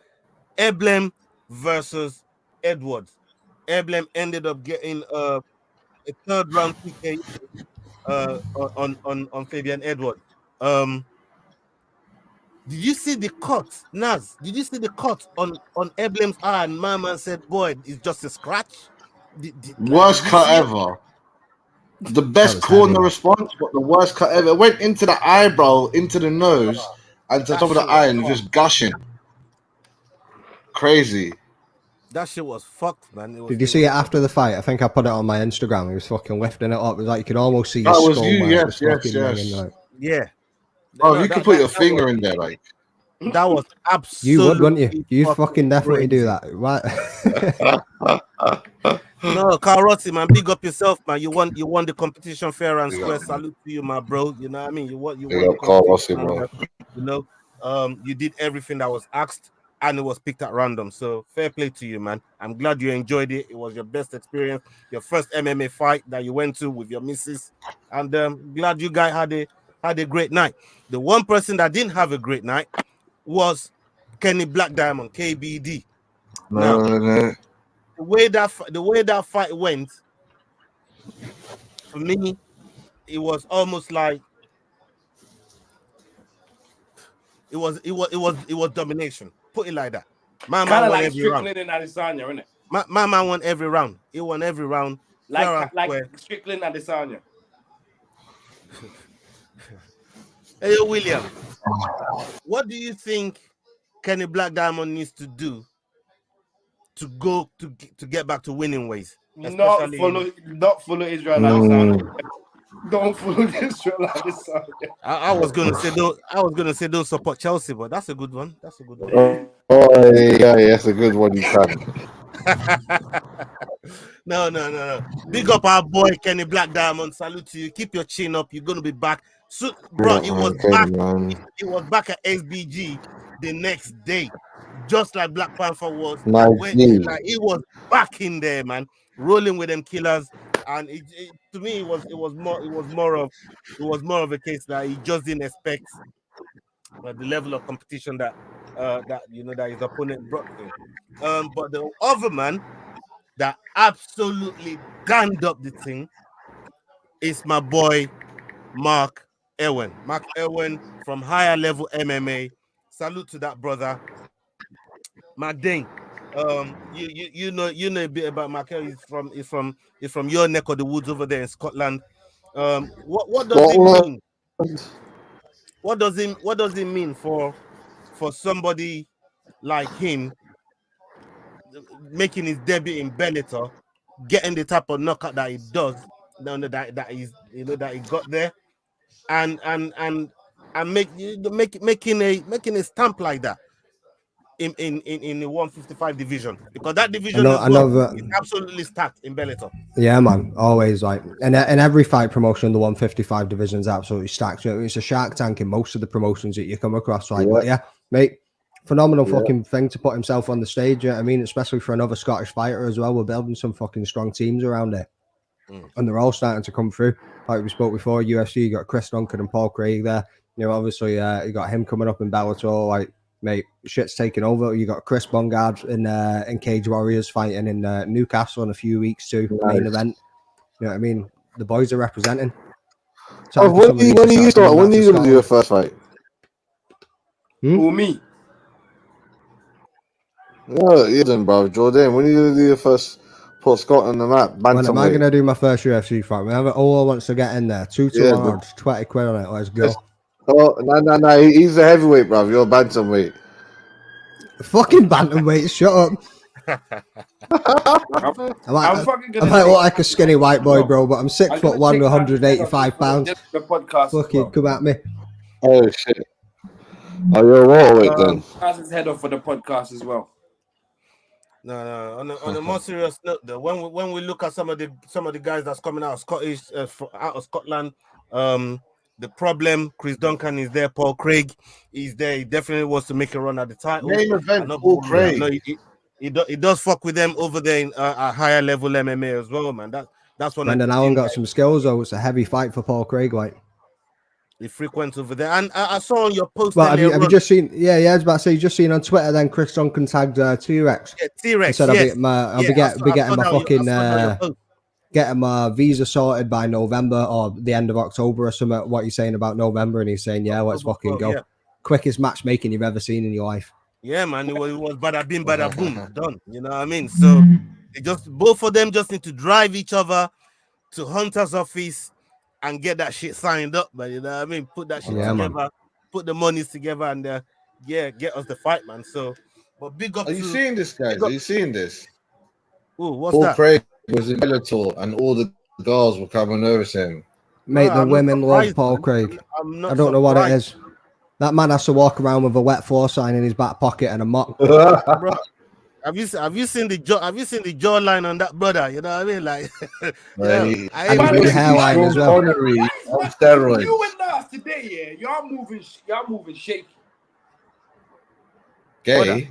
Eblem versus Edwards. Eblem ended up getting a 3rd round TK on Fabian Edwards. Did you see the cut, Naz? Did you see the cut on Eblem's eye? And my man said, "Boy, it's just a scratch." Worst cut ever. The best corner response, but the worst cut ever. It went into the eyebrow, into the nose, and to the top of the eye, and just gushing. Crazy. That shit was fucked, man. Did you see it after the fight? I think I put it on my Instagram. He was fucking lifting it up. It was like you could almost see. That was you, yes. Yeah. Oh, you could put your finger in there, like. That was absolutely. You would, wouldn't you? You fucking definitely do that. What? No, Carl Rossi, man, big up yourself, man. You won the competition fair and square. Salute to you, my bro. You know what I mean? You won. Carl Rossi, bro. You know, you did everything that was asked. and it was picked at random. So fair play to you, man. I'm glad you enjoyed it. It was your best experience, your first MMA fight that you went to with your missus, and glad you guys had a great night. The one person that didn't have a great night was Kenny Black Diamond, KBD. Now, the way that fight went, for me, it was almost like it was domination. Put it like that. My man won like every round. Strickland and Adesanya, isn't it? My man won every round. He won every round. Like Strickland and Adesanya. Hey, William, what do you think Kenny Black Diamond needs to do to go to get back to winning ways? Not follow Israel Adesanya. Don't follow Israel Adesanya. I was gonna say don't support Chelsea, but that's a good one. That's a good one. Oh yeah, that's a good one. You can. No. Big up our boy Kenny Black Diamond. Salute to you. Keep your chin up. You're gonna be back. So, bro, he was back at SBG the next day, just like Black Panther was. Like he was back in there, man, rolling with them killers. And to me, it was more of a case that he just didn't expect the level of competition that his opponent brought him. But the other man that absolutely ganged up the thing is my boy Mark Irwin. Mark Irwin from Higher Level MMA. Salute to that brother. Mark Dane. You know a bit about Mark Irwin. He's from your neck of the woods over there in Scotland. What does it mean? What does it mean for somebody like him making his debut in Bellator, getting the type of knockout that he does, that he got there, and making a stamp like that in the 155 division, because that division is absolutely stacked in Bellator. Yeah, man, always like, and every fight promotion, the 155 division is absolutely stacked. You know, it's a shark tank in most of the promotions that you come across, right? But yeah, mate, phenomenal fucking thing to put himself on the stage. I mean, especially for another Scottish fighter as well. We're building some fucking strong teams around there, and they're all starting to come through. Like we spoke before, UFC, you got Chris Duncan and Paul Craig there. You know, obviously, you got him coming up in Bellator. Like, mate, shit's taking over. You got Chris Bungard in Cage Warriors fighting in Newcastle in a few weeks too. Nice. Main event. You know what I mean? The boys are representing. When are you going to do your first fight? Who, me? No, you didn't, bro. Jordan, when are you going to do your first put Scott on the map? When am I going to do my first UFC fight? Whenever all wants to get in there. 2 to 1 odds, 20 quid on it. Let's go. Oh, no. He's a heavyweight, bro. You're a bantamweight. Fucking bantamweight, shut up. I might look like a skinny white boy, bro, but I'm 6'1", 185 pounds. The podcast. Fucking come at me. Oh shit. Oh, you're a waterweight then. That's his head off for the podcast as well. No. On a more serious note, though, when we look at some of the guys that's coming out of Scotland, the problem, Chris Duncan is there, Paul Craig is there. He definitely wants to make a run at the title. Main event, Paul Craig. No, he does fuck with them over there in a higher level MMA as well, man. That's one. Brendan Allen got some skills, though. It's a heavy fight for Paul Craig, like. He frequents over there, and I saw on your post. Well, have you just seen? Yeah, I was about to say, you just seen on Twitter. Then Chris Duncan tagged T-Rex. Yeah, T-Rex. He said, I'll be getting my fucking getting my visa sorted by November or the end of October or something. What you saying about November? And he's saying, yeah, let's fucking go. Yeah. Quickest matchmaking you've ever seen in your life. Yeah, man, it was bada bing, bada boom, done. You know what I mean? So both of them just need to drive each other to Hunter's office and get that shit signed up, man. You know what I mean? Put that shit together, man. Put the monies together, and get us the fight, man. So, but big up. Are you seeing this, guys? Are you seeing this? Ooh, what's Paul that? Craig was in Bellator, and all the girls were coming over to him. Mate, the women love Paul Craig. I don't know what it is. That man has to walk around with a wet floor sign in his back pocket and a mop. Bro, have you seen the jawline on that brother? You know what I mean? Like, I big hairline as well. On steroids. You and us today, yeah. Y'all moving shaky. Gay.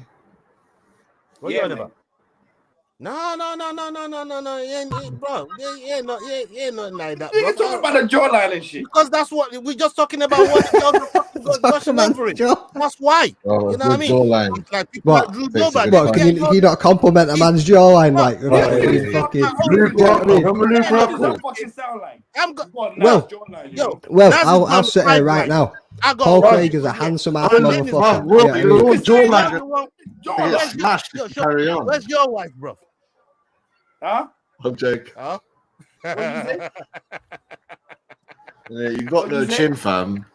What Yeah, you on man. about? No. Bro, he ain't nothing like that, Nigga talking bro. about the jawline and shit. Because that's what we're just talking about. What the girls are fucking gushing over it. That's why. Oh, You know what I good mean? jawline. It's like people What? like Drew Takes a Dober. good They What, punch. can you not compliment a man's jawline like with Yeah, fucking yeah. fucking Luke you know what I mean? Rockhold. Remember Luke What does that Rockhold? fucking sound like? I'm You got a Well, nice jawline, you yo, know? Well, Nas is I'll on sit the here pipe right now. I got Paul one Craig thing is a for you. handsome ass Oh, motherfucker. bro, Yeah, I you're mean, all You say that jawline. you want Get jawline. smashed. Yo, Carry on. Where's your wife, bro? Huh? I'm joking. Huh? What you say? Yeah, you got What'd no you say? chin, fam.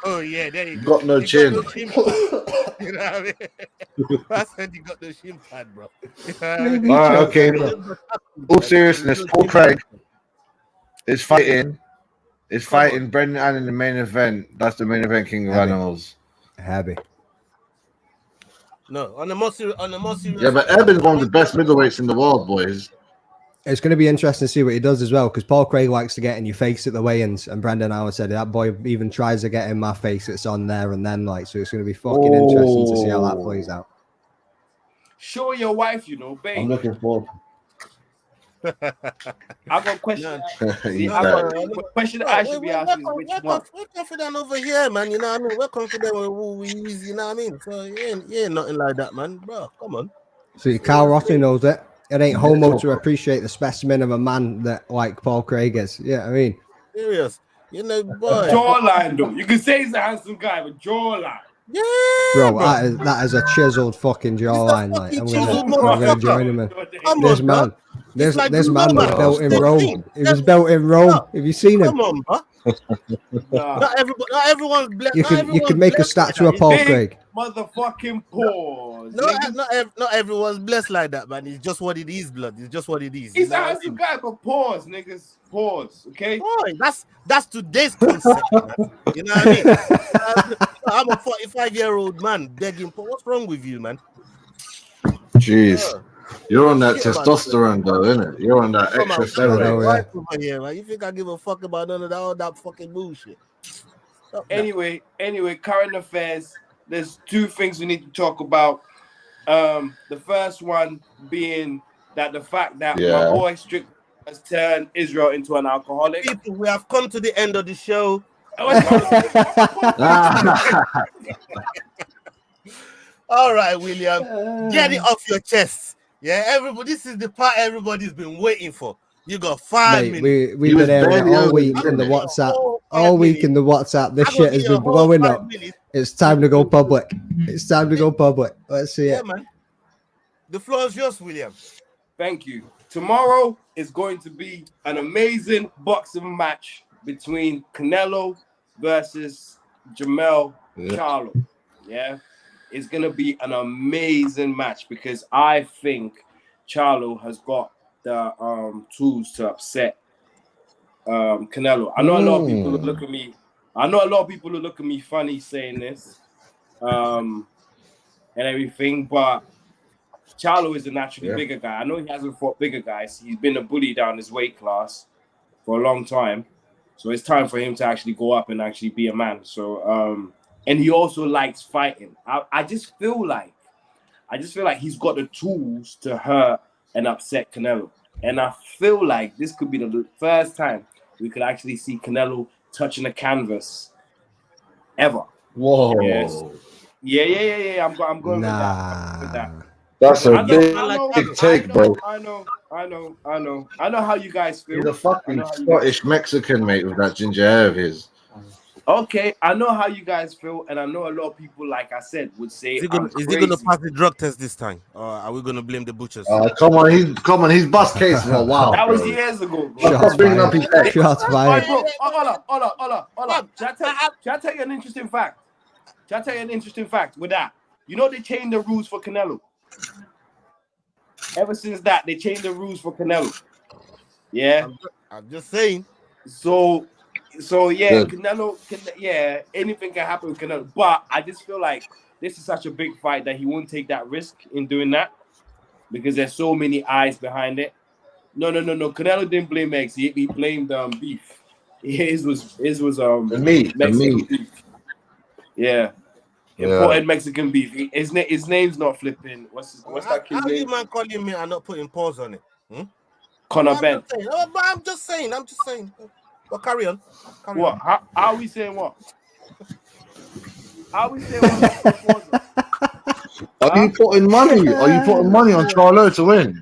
Oh yeah, there you You go. got no You chin. got no chin pad. You know what I mean? I said you got no shin pad, bro. You know what I mean? All right, okay. Bro. All seriousness, Paul Craig is fighting. Is fighting Brendan Allen in the main event. That's the main event, King of Heavy. Animals. heavy. No, on the more serious. Yeah, but Eben's one of the best middleweights in the world, boys. It's going to be interesting to see what he does as well, because Paul Craig likes to get in your face at the weigh-ins, and Brendan Allen said that boy even tries to get in my face. It's on there and then, like, so it's going to be fucking interesting to see how that plays out. Show your wife, you know, I'm babe. looking forward. I got a question. He's I back. got a question I should be asking is which one? We're confident over here, man. You know what I mean? We're confident with who we use, you know what I mean? So you ain't nothing like that, man. Bro, come on. See, Carl Rotty knows it. It ain't homo to appreciate the specimen of a man that like Paul Craig is. Yeah, I mean, Serious. You know, boy. Jawline, though. You can say he's a handsome guy, but jawline. Yeah, bro, that is a chiseled fucking jawline. Like, fucking I'm chiseled gonna motherfucker. join him in. Come This on, man, bro. this like this Drew man was Dober. built in Same Rome. thing. He was built in Rome. Have you seen him? Come on, bro. Nah. Not everyone's blessed. You can make a statue of Paul Big Craig. motherfucking pause. nigga. Not everyone's blessed like that, man. It's just what it is, blood. It's just what it is. He's You a know what I handsome mean? guy, but pause, niggas. Pause, okay? Boy, that's today's concept, man. You know what I mean? I'm a 45-year-old man begging for what's wrong with you, man? Jeez. You're on that Shit, man. testosterone, though, innit? You're on that Come extra on, I know, steroid. yeah. right over here, man. You think I give a fuck about none of that, all that fucking bullshit? Stop that. Anyway, current affairs. There's two things we need to talk about. The first one being that the fact that my boy Strick has turned Israel into an alcoholic. People, we have come to the end of the show. All right, William, get it off your chest. Yeah, everybody. This is the part everybody's been waiting for. You got 5 Mate, minutes. we've been airing it all barely week over in the it. WhatsApp. All week in the WhatsApp. This I'm shit gonna has give you been a whole blowing 5 up. minutes. It's time to go public. It's time to go public. Let's see Yeah, it. man. The floor is yours, William. Thank you. Tomorrow is going to be an amazing boxing match between Canelo versus Jamel Charlo. Yeah, it's gonna be an amazing match because I think Charlo has got the tools to upset Canelo. I know a lot of people will look at me. I know a lot of people will look at me funny saying this, and everything, but Charlo is a naturally bigger guy. I know he hasn't fought bigger guys. He's been a bully down his weight class for a long time. So it's time for him to actually go up and actually be a man. So, and he also likes fighting. I just feel like he's got the tools to hurt and upset Canelo. And I feel like this could be the first time we could actually see Canelo touching the canvas ever. Whoa. Yes. Yeah. I'm going with that. That's a I big take, bro. I know how you guys feel. He's a fucking Scottish Mexican, mate, with that ginger hair of his. Okay, I know how you guys feel, and I know a lot of people, like I said, would say, Is he gonna pass the drug test this time, or are we gonna blame the butchers? Come on, he's bust case for a while. That was bro. years ago. Shots fired. Shots fired. Hold on. Shall I tell you an interesting fact with that? You know they changed the rules for Canelo. Ever since that, they changed the rules for Canelo. Yeah. I'm just saying. So yeah, Good. Canelo, anything can happen with Canelo. But I just feel like this is such a big fight that he won't take that risk in doing that because there's so many eyes behind it. No. Canelo didn't blame eggs. He blamed beef. His was the meat. Beef. Yeah. Imported Mexican beef. His name's not flipping. What's that kid's How you name? man calling me and not putting pause on it? Conor Ben. I'm just saying. But carry on. What? How are we saying what? How are we saying what? Are you putting money? Are you putting money on Charlo to win?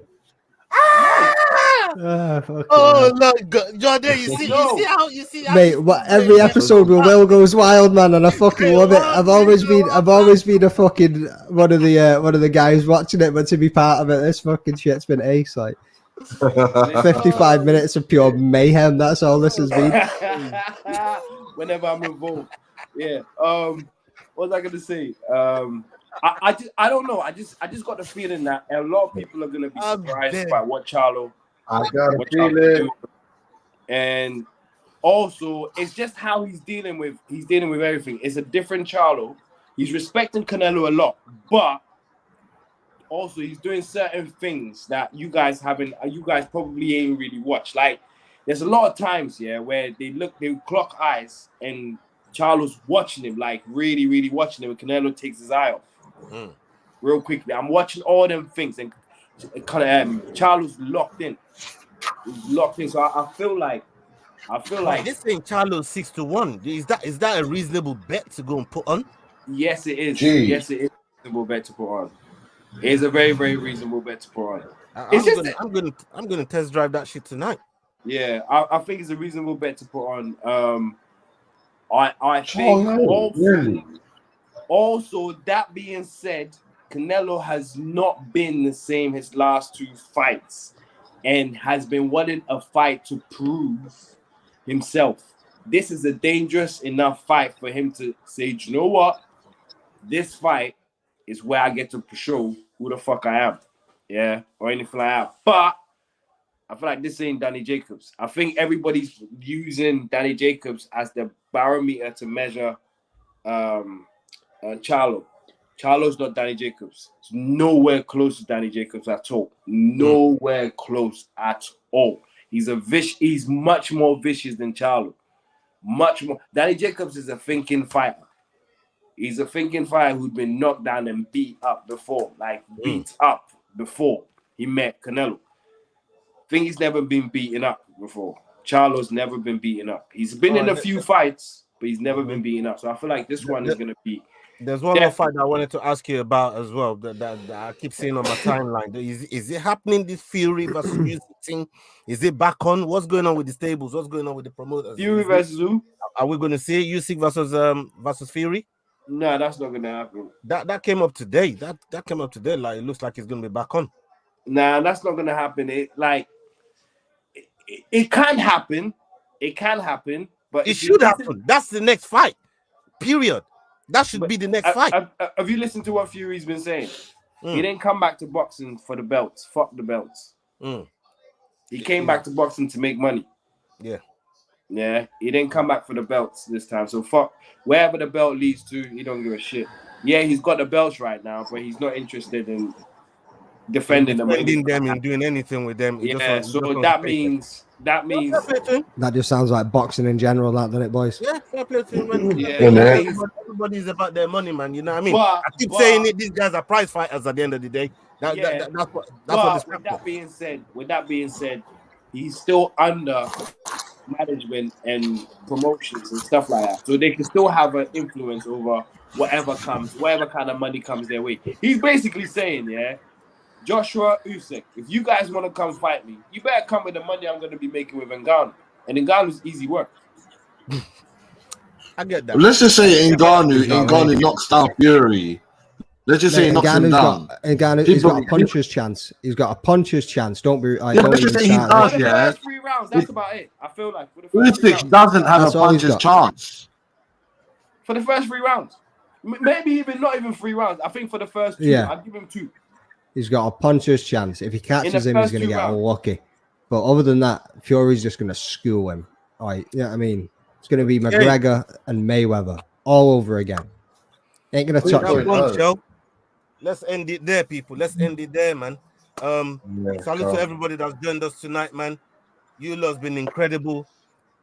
Oh no, Jordan! You see how mate. What every episode with Will goes wild, man, and I fucking love it. I've always been a fucking one of the guys watching it, but to be part of it, this fucking shit's been ace. Like 55 minutes of pure mayhem. That's all this has been. Whenever I'm involved, yeah. What was I gonna say? I don't know. I just got the feeling that a lot of people are gonna be surprised by what Charlo. I got a feeling. And also, it's just how he's dealing with everything. It's a different Charlo. He's respecting Canelo a lot, but also he's doing certain things that you guys probably ain't really watched. Like there's a lot of times, where they clock eyes and Charlo's watching him, like really, really watching him, and Canelo takes his eye off real quickly. I'm watching all them things, and Charlo's locked in. He's locked in. So I feel like this ain't Charlo 6-1. Is that a reasonable bet to go and put on? Yes, it is. Jeez. Yes, it is a reasonable bet to put on. It is a very, very reasonable bet to put on. I'm gonna test drive that shit tonight. Yeah, I think it's a reasonable bet to put on. I think also that being said, Canelo has not been the same his last two fights and has been wanting a fight to prove himself. This is a dangerous enough fight for him to say, you know what? This fight is where I get to show who the fuck I am. Yeah, or anything like that. But I feel like this ain't Danny Jacobs. I think everybody's using Danny Jacobs as the barometer to measure Charlo. Charlo's not Danny Jacobs. It's nowhere close to Danny Jacobs at all. Nowhere close at all. He's much more vicious than Charlo. Much more. Danny Jacobs is a thinking fighter. He's a thinking fighter who'd been knocked down and beat up before. Like beat up before he met Canelo. I think he's never been beaten up before. Charlo's never been beaten up. He's been in a few fights, but he's never been beaten up. So I feel like this one is going to be. There's one more fight I wanted to ask you about as well that I keep seeing on my timeline. Is it happening, this Fury versus Usyk thing? Is it back on? What's going on with the stables? What's going on with the promoters? Fury versus who? Are we going to see Usyk versus Fury? No, that's not going to happen. That came up today. That came up today. Like it looks like it's going to be back on. Nah, that's not going to happen. It can happen. It can happen, but it should happen. That's the next fight. Period. That should be the next fight. Have you listened to what Fury's been saying? He didn't come back to boxing for the belts. Fuck the belts. He came back to boxing to make money. Yeah. He didn't come back for the belts this time. So fuck wherever the belt leads to, he don't give a shit. Yeah, he's got the belts right now, but he's not interested in defending them and doing anything with them. Yeah, so that means that just sounds like boxing in general, doesn't it, boys? Yeah, fair play to him, man. Everybody's about their money, man. You know what I mean? I keep saying it. These guys are prize fighters at the end of the day. That's what. With that being said, he's still under management and promotions and stuff like that, so they can still have an influence over whatever kind of money comes their way. He's basically saying, Joshua Usyk, if you guys want to come fight me, you better come with the money I'm going to be making with Ngannou. And Ngannou's easy work. I get that. Let's just say Ngannou knocks down Fury. Let's just say he knocks him down. He's got a puncher's chance. He's got a puncher's chance. Don't be. Let's just say he does. For the first 3 rounds, that's about it. I feel like for the first Usyk doesn't have a puncher's chance. For the first 3 rounds, maybe even not even 3 rounds. I think for the first 2, I'll give him 2. He's got a puncher's chance. If he catches him, he's going to get unlucky. But other than that, Fury's just going to school him. All right, yeah, I mean, it's going to be McGregor and Mayweather all over again. Ain't going to touch him. Let's end it there, people. Let's end it there, man. Salute to everybody that's joined us tonight, man. You lot's been incredible.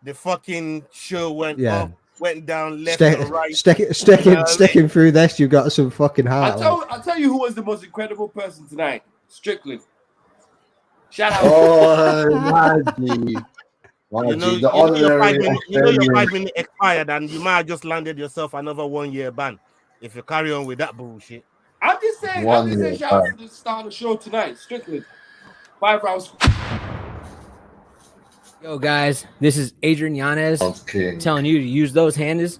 The fucking show went off. went down left and right. Sticking through this, you got some fucking heart. I'll tell you who was the most incredible person tonight. Strickland. Shout out. Oh, Maggie. You know your 5 minutes expired, and you might have just landed yourself another 1 year ban if you carry on with that bullshit. I'm just saying, shout out to the star of the show tonight, Strickland. 5 rounds. Yo, guys, this is Adrian Yanez telling you to use those handles